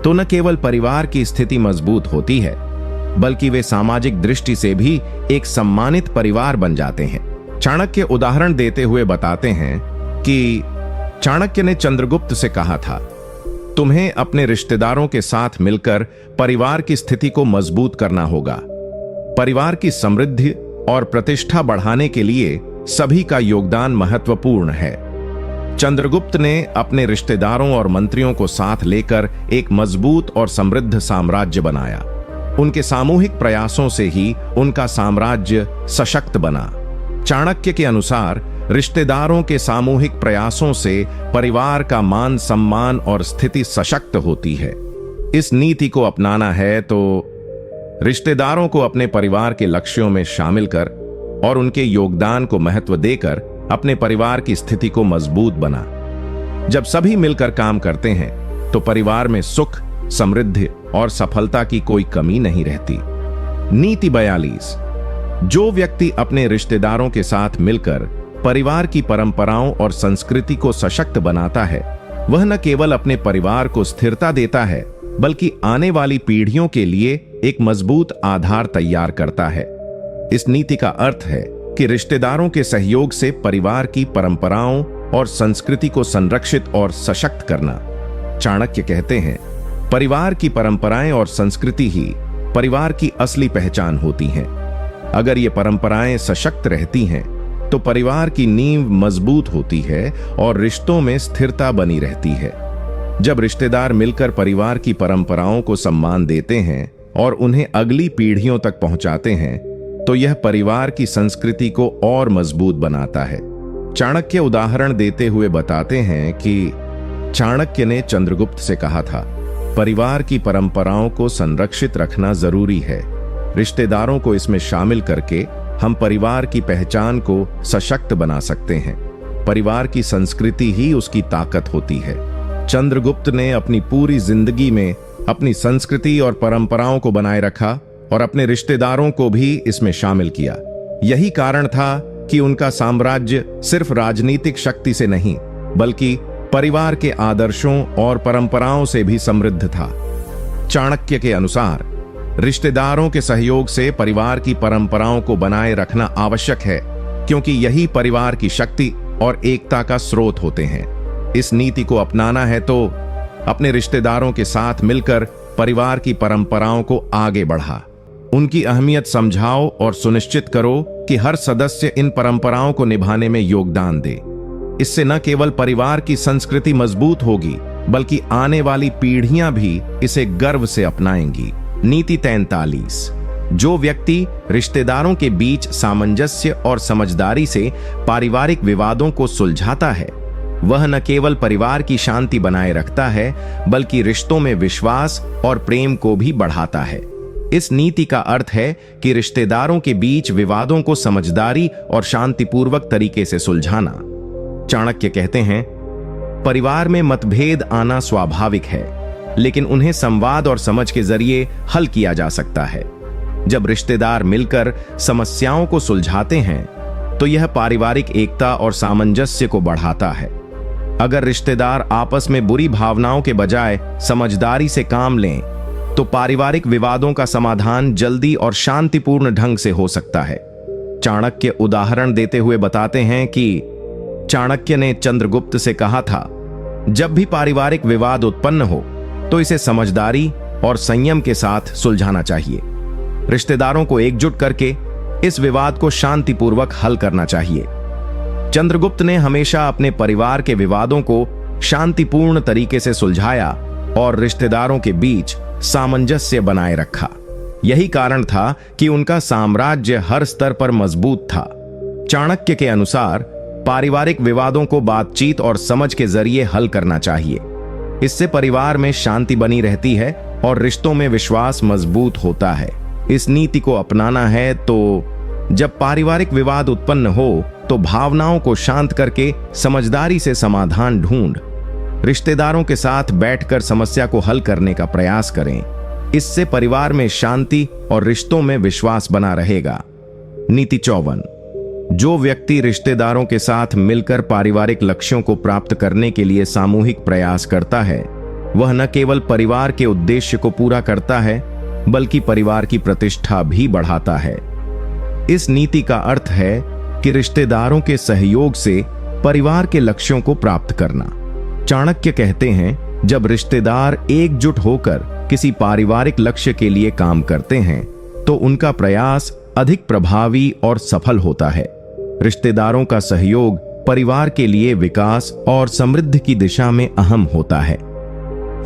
तो न केवल परिवार की स्थिति मजबूत होती है, बल्कि वे सामाजिक दृष्टि से भी एक सम्मानित परिवार बन जाते हैं। चाणक्य उदाहरण देते हुए बताते हैं कि चाणक्य ने चंद्रगुप्त से कहा था, तुम्हें अपने रिश्तेदारों के साथ मिलकर परिवार की स्थिति को मजबूत करना होगा। परिवार की समृद्धि और प्रतिष्ठा बढ़ाने के लिए सभी का योगदान महत्वपूर्ण है। चंद्रगुप्त ने अपने रिश्तेदारों और मंत्रियों को साथ लेकर एक मजबूत और समृद्ध साम्राज्य बनाया। उनके सामूहिक प्रयासों से ही उनका साम्राज्य सशक्त बना। चाणक्य के अनुसार रिश्तेदारों के सामूहिक प्रयासों से परिवार का मान सम्मान और स्थिति सशक्त होती है। इस नीति को अपनाना है तो रिश्तेदारों को अपने परिवार के लक्ष्यों में शामिल कर और उनके योगदान को महत्व देकर अपने परिवार की स्थिति को मजबूत बना। जब सभी मिलकर काम करते हैं तो परिवार में सुख, समृद्धि और सफलता की कोई कमी नहीं रहती। नीति 42। जो व्यक्ति अपने रिश्तेदारों के साथ मिलकर परिवार की परंपराओं और संस्कृति को सशक्त बनाता है, वह न केवल अपने परिवार को स्थिरता देता है, बल्कि आने वाली पीढ़ियों के लिए एक मजबूत आधार तैयार करता है। इस नीति का अर्थ है कि रिश्तेदारों के सहयोग से परिवार की परंपराओं और संस्कृति को संरक्षित और सशक्त करना। चाणक्य कहते हैं, परिवार की परंपराएं और संस्कृति ही परिवार की असली पहचान होती हैं। अगर ये परंपराएं सशक्त रहती हैं तो परिवार की नींव मजबूत होती है और रिश्तों में स्थिरता बनी रहती है। जब रिश्तेदार मिलकर परिवार की परंपराओं को सम्मान देते हैं और उन्हें अगली पीढ़ियों तक पहुंचाते हैं तो यह परिवार की संस्कृति को और मजबूत बनाता है। चाणक्य उदाहरण देते हुए बताते हैं कि चाणक्य ने चंद्रगुप्त से कहा था, परिवार की परंपराओं को संरक्षित रखना जरूरी है। रिश्तेदारों को इसमें शामिल करके हम परिवार की पहचान को सशक्त बना सकते हैं। परिवार की संस्कृति ही उसकी ताकत होती है। चंद्रगुप्त ने अपनी पूरी जिंदगी में अपनी संस्कृति और परंपराओं को बनाए रखा और अपने रिश्तेदारों को भी इसमें शामिल किया। यही कारण था कि उनका साम्राज्य सिर्फ राजनीतिक शक्ति से नहीं, बल्कि परिवार के आदर्शों और परंपराओं से भी समृद्ध था। चाणक्य के अनुसार रिश्तेदारों के सहयोग से परिवार की परंपराओं को बनाए रखना आवश्यक है, क्योंकि यही परिवार की शक्ति और एकता का स्रोत होते हैं। इस नीति को अपनाना है तो अपने रिश्तेदारों के साथ मिलकर परिवार की परंपराओं को आगे बढ़ा, उनकी अहमियत समझाओ और सुनिश्चित करो कि हर सदस्य इन परंपराओं को निभाने में योगदान दे। इससे न केवल परिवार की संस्कृति मजबूत होगी, बल्कि आने वाली पीढ़ियां भी इसे गर्व से अपनाएंगी। नीति 43। जो व्यक्ति रिश्तेदारों के बीच सामंजस्य और समझदारी से पारिवारिक विवादों को सुलझाता है, वह न केवल परिवार की शांति बनाए रखता है, बल्कि रिश्तों में विश्वास और प्रेम को भी बढ़ाता है। इस नीति का अर्थ है कि रिश्तेदारों के बीच विवादों को समझदारी और शांतिपूर्वक तरीके से सुलझाना। चाणक्य कहते हैं, परिवार में मतभेद आना स्वाभाविक है, लेकिन उन्हें संवाद और समझ के जरिए हल किया जा सकता है। जब रिश्तेदार मिलकर समस्याओं को सुलझाते हैं तो यह पारिवारिक एकता और सामंजस्य को बढ़ाता है। अगर रिश्तेदार आपस में बुरी भावनाओं के बजाय समझदारी से काम लें तो पारिवारिक विवादों का समाधान जल्दी और शांतिपूर्ण ढंग से हो सकता है। चाणक्य उदाहरण देते हुए बताते हैं कि चाणक्य ने चंद्रगुप्त से कहा था, जब भी पारिवारिक विवाद उत्पन्न हो तो इसे समझदारी और संयम के साथ सुलझाना चाहिए। रिश्तेदारों को एकजुट करके इस विवाद को शांतिपूर्वक हल करना चाहिए। चंद्रगुप्त ने हमेशा अपने परिवार के विवादों को शांतिपूर्ण तरीके से सुलझाया और रिश्तेदारों के बीच सामंजस्य बनाए रखा। यही कारण था कि उनका साम्राज्य हर स्तर पर मजबूत था। चाणक्य के अनुसार पारिवारिक विवादों को बातचीत और समझ के जरिए हल करना चाहिए। इससे परिवार में शांति बनी रहती है और रिश्तों में विश्वास मजबूत होता है। इस नीति को अपनाना है तो जब पारिवारिक विवाद उत्पन्न हो तो भावनाओं को शांत करके समझदारी से समाधान ढूंढ रिश्तेदारों के साथ बैठकर समस्या को हल करने का प्रयास करें। इससे परिवार में शांति और रिश्तों में विश्वास बना रहेगा। नीति 54। जो व्यक्ति रिश्तेदारों के साथ मिलकर पारिवारिक लक्ष्यों को प्राप्त करने के लिए सामूहिक प्रयास करता है, वह न केवल परिवार के उद्देश्य को पूरा करता है बल्कि परिवार की प्रतिष्ठा भी बढ़ाता है। इस नीति का अर्थ है कि रिश्तेदारों के सहयोग से परिवार के लक्ष्यों को प्राप्त करना। चाणक्य कहते हैं, जब रिश्तेदार एकजुट होकर किसी पारिवारिक लक्ष्य के लिए काम करते हैं तो उनका प्रयास अधिक प्रभावी और सफल होता है। रिश्तेदारों का सहयोग परिवार के लिए विकास और समृद्धि की दिशा में अहम होता है।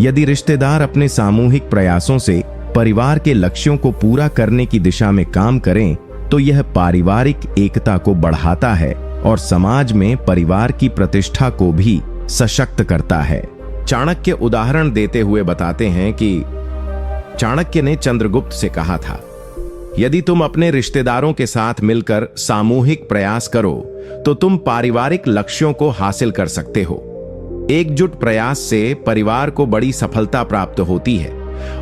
यदि रिश्तेदार अपने सामूहिक प्रयासों से परिवार के लक्ष्यों को पूरा करने की दिशा में काम करें तो यह पारिवारिक एकता को बढ़ाता है और समाज में परिवार की प्रतिष्ठा को भी सशक्त करता है। चाणक्य उदाहरण देते हुए बताते हैं कि चाणक्य ने चंद्रगुप्त से कहा था, यदि तुम अपने रिश्तेदारों के साथ मिलकर सामूहिक प्रयास करो तो तुम पारिवारिक लक्ष्यों को हासिल कर सकते हो। एकजुट प्रयास से परिवार को बड़ी सफलता प्राप्त होती है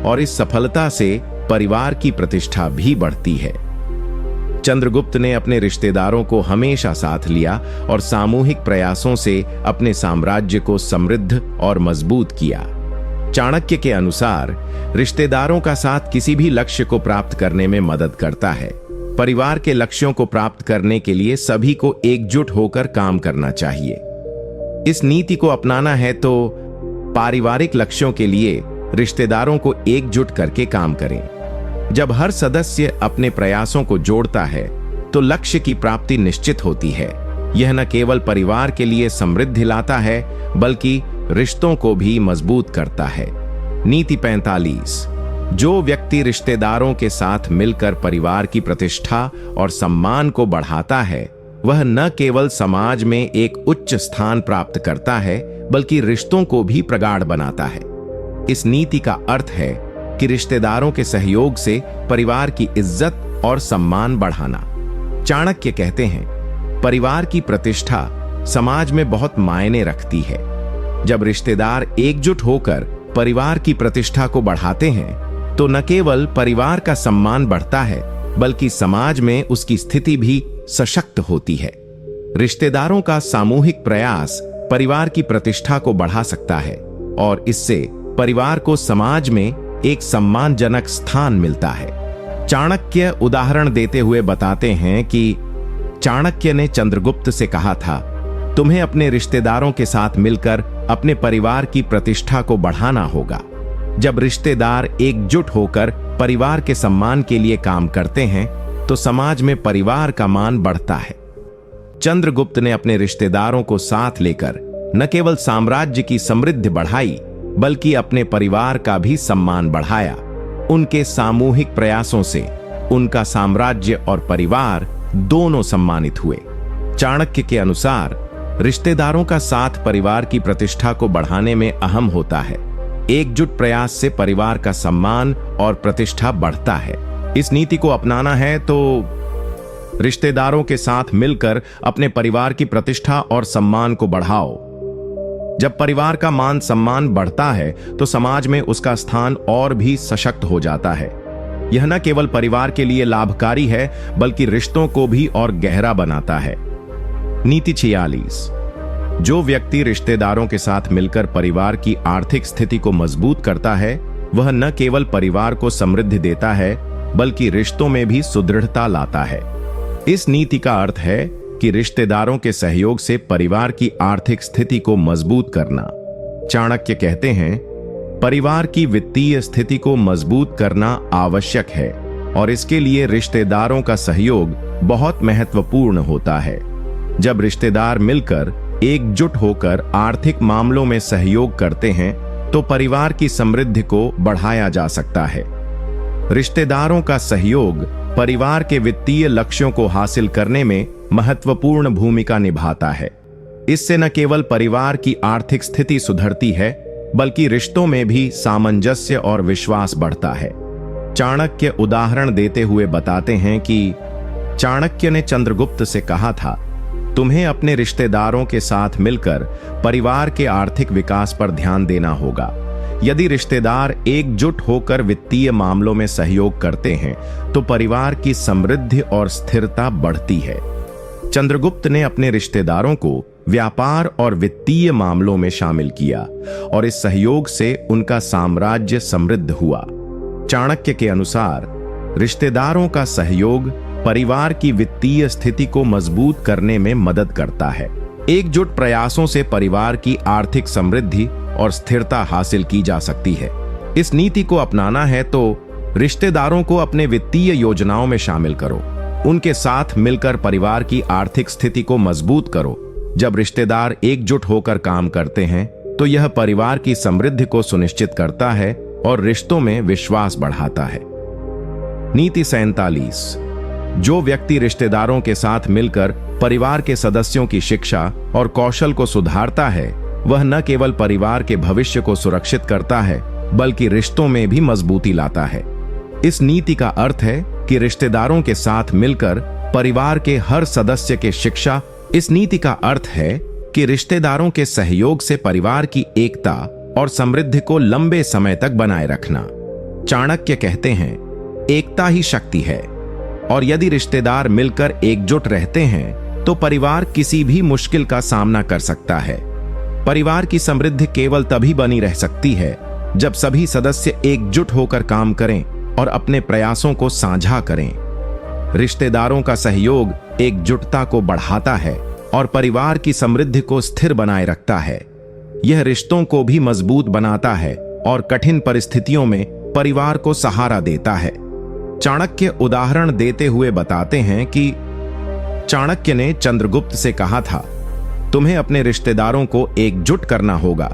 और इस सफलता से परिवार की प्रतिष्ठा भी बढ़ती है। चंद्रगुप्त ने अपने रिश्तेदारों को हमेशा साथ लिया और सामूहिक प्रयासों से अपने साम्राज्य को समृद्ध और मजबूत किया। चाणक्य के अनुसार रिश्तेदारों का साथ किसी भी लक्ष्य को प्राप्त करने में मदद करता है। परिवार के लक्ष्यों को प्राप्त करने के लिए सभी को एकजुट होकर काम करना चाहिए। इस नीति को अपनाना है तो पारिवारिक लक्ष्यों के लिए रिश्तेदारों को एकजुट करके काम करें। जब हर सदस्य अपने प्रयासों को जोड़ता है तो लक्ष्य की प्राप्ति निश्चित होती है। यह न केवल परिवार के लिए समृद्धि लाता है बल्कि रिश्तों को भी मजबूत करता है। नीति 45। जो व्यक्ति रिश्तेदारों के साथ मिलकर परिवार की प्रतिष्ठा और सम्मान को बढ़ाता है वह न केवल समाज में एक उच्च स्थान प्राप्त करता है बल्कि रिश्तों को भी प्रगाढ़ बनाता है। इस नीति का अर्थ है कि रिश्तेदारों के सहयोग से परिवार की इज्जत और सम्मान बढ़ाना। चाणक्य कहते हैं, परिवार की प्रतिष्ठा समाज में बहुत मायने रखती है। जब रिश्तेदार एकजुट होकर परिवार की प्रतिष्ठा को बढ़ाते हैं तो न केवल परिवार का सम्मान बढ़ता है बल्कि समाज में उसकी स्थिति भी सशक्त होती है। रिश्तेदारों का सामूहिक प्रयास परिवार की प्रतिष्ठा को बढ़ा सकता है और इससे परिवार को समाज में एक सम्मानजनक स्थान मिलता है। चाणक्य उदाहरण देते हुए बताते हैं कि चाणक्य ने चंद्रगुप्त से कहा था, तुम्हें अपने रिश्तेदारों के साथ मिलकर अपने परिवार की प्रतिष्ठा को बढ़ाना होगा। जब रिश्तेदार एकजुट होकर परिवार के सम्मान के लिए काम करते हैं तो समाज में परिवार का मान बढ़ता है। चंद्रगुप्त ने अपने रिश्तेदारों को साथ लेकर न केवल साम्राज्य की समृद्धि बढ़ाई बल्कि अपने परिवार का भी सम्मान बढ़ाया। उनके सामूहिक प्रयासों से उनका साम्राज्य और परिवार दोनों सम्मानित हुए। चाणक्य के अनुसार रिश्तेदारों का साथ परिवार की प्रतिष्ठा को बढ़ाने में अहम होता है। एकजुट प्रयास से परिवार का सम्मान और प्रतिष्ठा बढ़ता है। इस नीति को अपनाना है तो रिश्तेदारों के साथ मिलकर अपने परिवार की प्रतिष्ठा और सम्मान को बढ़ाओ। जब परिवार का मान सम्मान बढ़ता है तो समाज में उसका स्थान और भी सशक्त हो जाता है। यह न केवल परिवार के लिए लाभकारी है बल्कि रिश्तों को भी और गहरा बनाता है। नीति 46। जो व्यक्ति रिश्तेदारों के साथ मिलकर परिवार की आर्थिक स्थिति को मजबूत करता है वह न केवल परिवार को समृद्धि देता है बल्कि रिश्तों में भी सुदृढ़ता लाता है। इस नीति का अर्थ है कि रिश्तेदारों के सहयोग से परिवार की आर्थिक स्थिति को मजबूत करना। चाणक्य कहते हैं, परिवार की वित्तीय स्थिति को मजबूत करना आवश्यक है और इसके लिए रिश्तेदारों का सहयोग बहुत महत्वपूर्ण होता है। जब रिश्तेदार मिलकर एकजुट होकर आर्थिक मामलों में सहयोग करते हैं तो परिवार की समृद्धि को बढ़ाया जा सकता है। रिश्तेदारों का सहयोग परिवार के वित्तीय लक्ष्यों को हासिल करने में महत्वपूर्ण भूमिका निभाता है। इससे न केवल परिवार की आर्थिक स्थिति सुधरती है, बल्कि रिश्तों में भी सामंजस्य और विश्वास बढ़ता है। चाणक्य उदाहरण देते हुए बताते हैं कि चाणक्य ने चंद्रगुप्त से कहा था, तुम्हें अपने रिश्तेदारों के साथ मिलकर परिवार के आर्थिक विकास पर ध्यान देना होगा। यदि रिश्तेदार एकजुट होकर वित्तीय मामलों में सहयोग करते हैं तो परिवार की समृद्धि और स्थिरता बढ़ती है। चंद्रगुप्त ने अपने रिश्तेदारों को व्यापार और वित्तीय मामलों में शामिल किया और इस सहयोग से उनका साम्राज्य समृद्ध हुआ। चाणक्य के अनुसार रिश्तेदारों का सहयोग परिवार की वित्तीय स्थिति को मजबूत करने में मदद करता है। एकजुट प्रयासों से परिवार की आर्थिक समृद्धि और स्थिरता हासिल की जा सकती है। इस नीति को अपनाना है तो रिश्तेदारों को अपने वित्तीय योजनाओं में शामिल करो। उनके साथ मिलकर परिवार की आर्थिक स्थिति को मजबूत करो। जब रिश्तेदार एकजुट होकर काम करते हैं तो यह परिवार की समृद्धि को सुनिश्चित करता है और रिश्तों में विश्वास बढ़ाता है। नीति 47। जो व्यक्ति रिश्तेदारों के साथ मिलकर परिवार के सदस्यों की शिक्षा और कौशल को सुधारता है, वह न केवल परिवार के भविष्य को सुरक्षित करता है, बल्कि रिश्तों में भी मजबूती लाता है। इस नीति का अर्थ है कि रिश्तेदारों के साथ मिलकर परिवार के हर सदस्य के शिक्षा इस नीति का अर्थ है कि रिश्तेदारों के सहयोग से परिवार की एकता और समृद्धि को लंबे समय तक बनाए रखना। चाणक्य कहते हैं, एकता ही शक्ति है, और यदि रिश्तेदार मिलकर एकजुट रहते हैं तो परिवार किसी भी मुश्किल का सामना कर सकता है। परिवार की समृद्धि केवल तभी बनी रह सकती है जब सभी सदस्य एकजुट होकर काम करें और अपने प्रयासों को साझा करें। रिश्तेदारों का सहयोग एकजुटता को बढ़ाता है और परिवार की समृद्धि को स्थिर बनाए रखता है। यह रिश्तों को भी मजबूत बनाता है और कठिन परिस्थितियों में परिवार को सहारा देता है। चाणक्य उदाहरण देते हुए बताते हैं कि चाणक्य ने चंद्रगुप्त से कहा था, तुम्हें अपने रिश्तेदारों को एकजुट करना होगा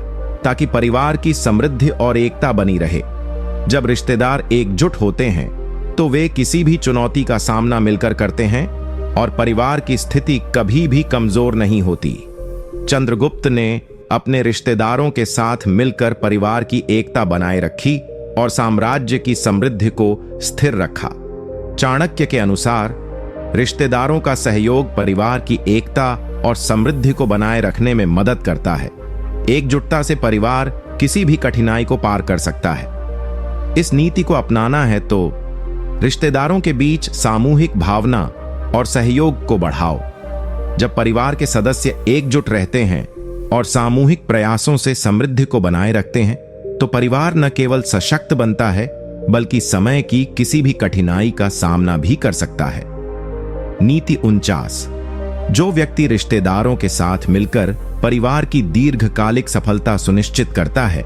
ताकि परिवार की समृद्धि और एकता बनी रहे। जब रिश्तेदार एकजुट होते हैं तो वे किसी भी चुनौती का सामना मिलकर करते हैं और परिवार की स्थिति कभी भी कमजोर नहीं होती। चंद्रगुप्त ने अपने रिश्तेदारों के साथ मिलकर परिवार की एकता बनाए रखी और साम्राज्य की समृद्धि को स्थिर रखा। चाणक्य के अनुसार रिश्तेदारों का सहयोग परिवार की एकता और समृद्धि को बनाए रखने में मदद करता है। एकजुटता से परिवार किसी भी कठिनाई को पार कर सकता है। इस नीति को अपनाना है तो रिश्तेदारों के बीच सामूहिक भावना और सहयोग को बढ़ाओ। जब परिवार के सदस्य एकजुट रहते हैं और सामूहिक प्रयासों से समृद्धि को बनाए रखते हैं तो परिवार न केवल सशक्त बनता है, बल्कि समय की किसी भी कठिनाई का सामना भी कर सकता है। नीति 49। जो व्यक्ति रिश्तेदारों के साथ मिलकर परिवार की दीर्घकालिक सफलता सुनिश्चित करता है,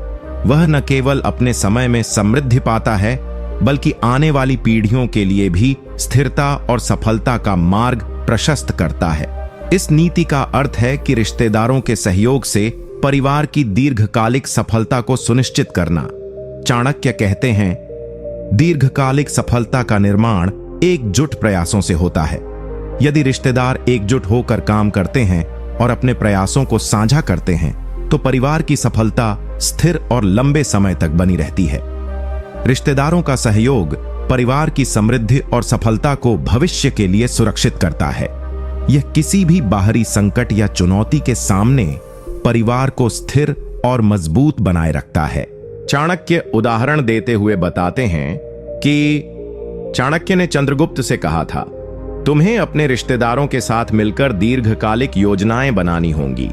वह न केवल अपने समय में समृद्धि पाता है, बल्कि आने वाली पीढ़ियों के लिए भी स्थिरता और सफलता का मार्ग प्रशस्त करता है। इस नीति का अर्थ है कि रिश्तेदारों के सहयोग से परिवार की दीर्घकालिक सफलता को सुनिश्चित करना। चाणक्य कहते हैं, दीर्घकालिक सफलता का निर्माण एकजुट प्रयासों से होता है। यदि रिश्तेदार एकजुट होकर काम करते हैं और अपने प्रयासों को साझा करते हैं तो परिवार की सफलता स्थिर और लंबे समय तक बनी रहती है। रिश्तेदारों का सहयोग परिवार की समृद्धि और सफलता को भविष्य के लिए सुरक्षित करता है। यह किसी भी बाहरी संकट या चुनौती के सामने परिवार को स्थिर और मजबूत बनाए रखता है। चाणक्य उदाहरण देते हुए बताते हैं कि चाणक्य ने चंद्रगुप्त से कहा था, तुम्हें अपने रिश्तेदारों के साथ मिलकर दीर्घकालिक योजनाएं बनानी होंगी।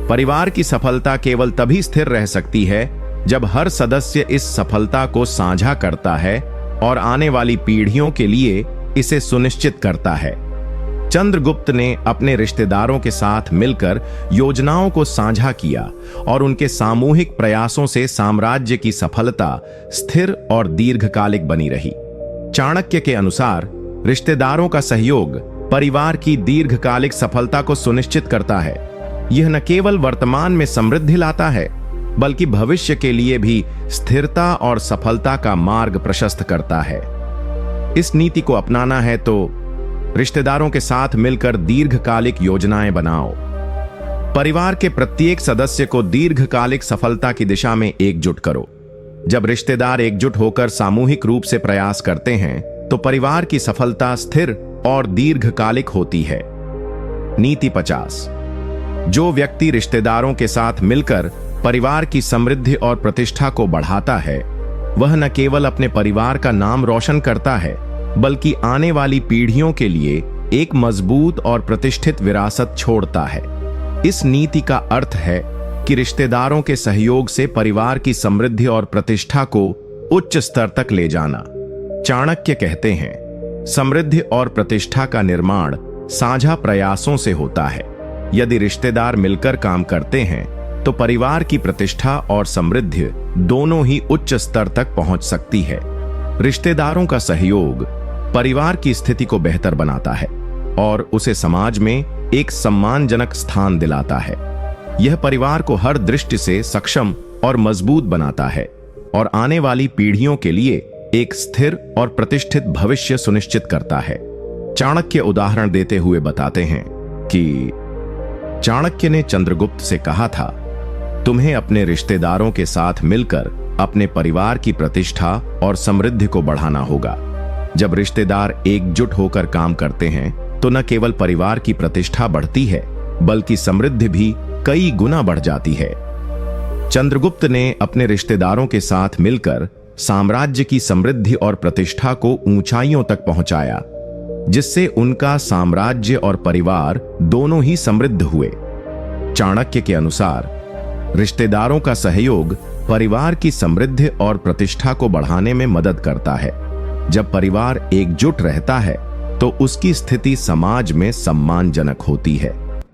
परिवार की सफलता केवल तभी स्थिर रह सकती है जब हर सदस्य इस सफलता को साझा करता है और आने वाली पीढ़ियों के लिए इसे सुनिश्चित करता है। चंद्रगुप्त ने अपने रिश्तेदारों के साथ मिलकर योजनाओं को साझा किया और उनके सामूहिक प्रयासों से साम्राज्य की सफलता स्थिर और दीर्घकालिक बनी रही। चाणक्य के अनुसार रिश्तेदारों का सहयोग परिवार की दीर्घकालिक सफलता को सुनिश्चित करता है। यह न केवल वर्तमान में समृद्धि लाता है, बल्कि भविष्य के लिए भी स्थिरता और सफलता का मार्ग प्रशस्त करता है। इस नीति को अपनाना है तो रिश्तेदारों के साथ मिलकर दीर्घकालिक योजनाएं बनाओ। परिवार के प्रत्येक सदस्य को दीर्घकालिक सफलता की दिशा में एकजुट करो। जब रिश्तेदार एकजुट होकर सामूहिक रूप से प्रयास करते हैं तो परिवार की सफलता स्थिर और दीर्घकालिक होती है। नीति 50। जो व्यक्ति रिश्तेदारों के साथ मिलकर परिवार की समृद्धि और प्रतिष्ठा को बढ़ाता है, वह न केवल अपने परिवार का नाम रोशन करता है, बल्कि आने वाली पीढ़ियों के लिए एक मजबूत और प्रतिष्ठित विरासत छोड़ता है। इस नीति का अर्थ है कि रिश्तेदारों के सहयोग से परिवार की समृद्धि और प्रतिष्ठा को उच्च स्तर तक ले जाना। चाणक्य कहते हैं, समृद्धि और प्रतिष्ठा का निर्माण साझा प्रयासों से होता है। यदि रिश्तेदार मिलकर काम करते हैं तो परिवार की प्रतिष्ठा और समृद्धि दोनों ही उच्च स्तर तक पहुंच सकती है। रिश्तेदारों का सहयोग परिवार की स्थिति को बेहतर बनाता है और उसे समाज में एक सम्मानजनक स्थान दिलाता है। यह परिवार को हर दृष्टि से सक्षम और मजबूत बनाता है और आने वाली पीढ़ियों के लिए एक स्थिर और प्रतिष्ठित भविष्य सुनिश्चित करता है। चाणक्य उदाहरण देते हुए बताते हैं कि चाणक्य ने चंद्रगुप्त से कहा था, तुम्हें अपने रिश्तेदारों के साथ मिलकर अपने परिवार की प्रतिष्ठा और समृद्धि को बढ़ाना होगा। जब रिश्तेदार एकजुट होकर काम करते हैं तो न केवल परिवार की प्रतिष्ठा बढ़ती है, बल्कि समृद्धि भी कई गुना बढ़ जाती है। चंद्रगुप्त ने अपने रिश्तेदारों के साथ मिलकर साम्राज्य की समृद्धि और प्रतिष्ठा को ऊंचाइयों तक पहुंचाया, जिससे उनका साम्राज्य और परिवार दोनों ही समृद्ध हुए। चाणक्य के अनुसार रिश्तेदारों का सहयोग परिवार की समृद्धि और प्रतिष्ठा को बढ़ाने में मदद करता है। जब परिवार एकजुट रहता है तो उसकी स्थिति समाज में सम्मानजनक होती है।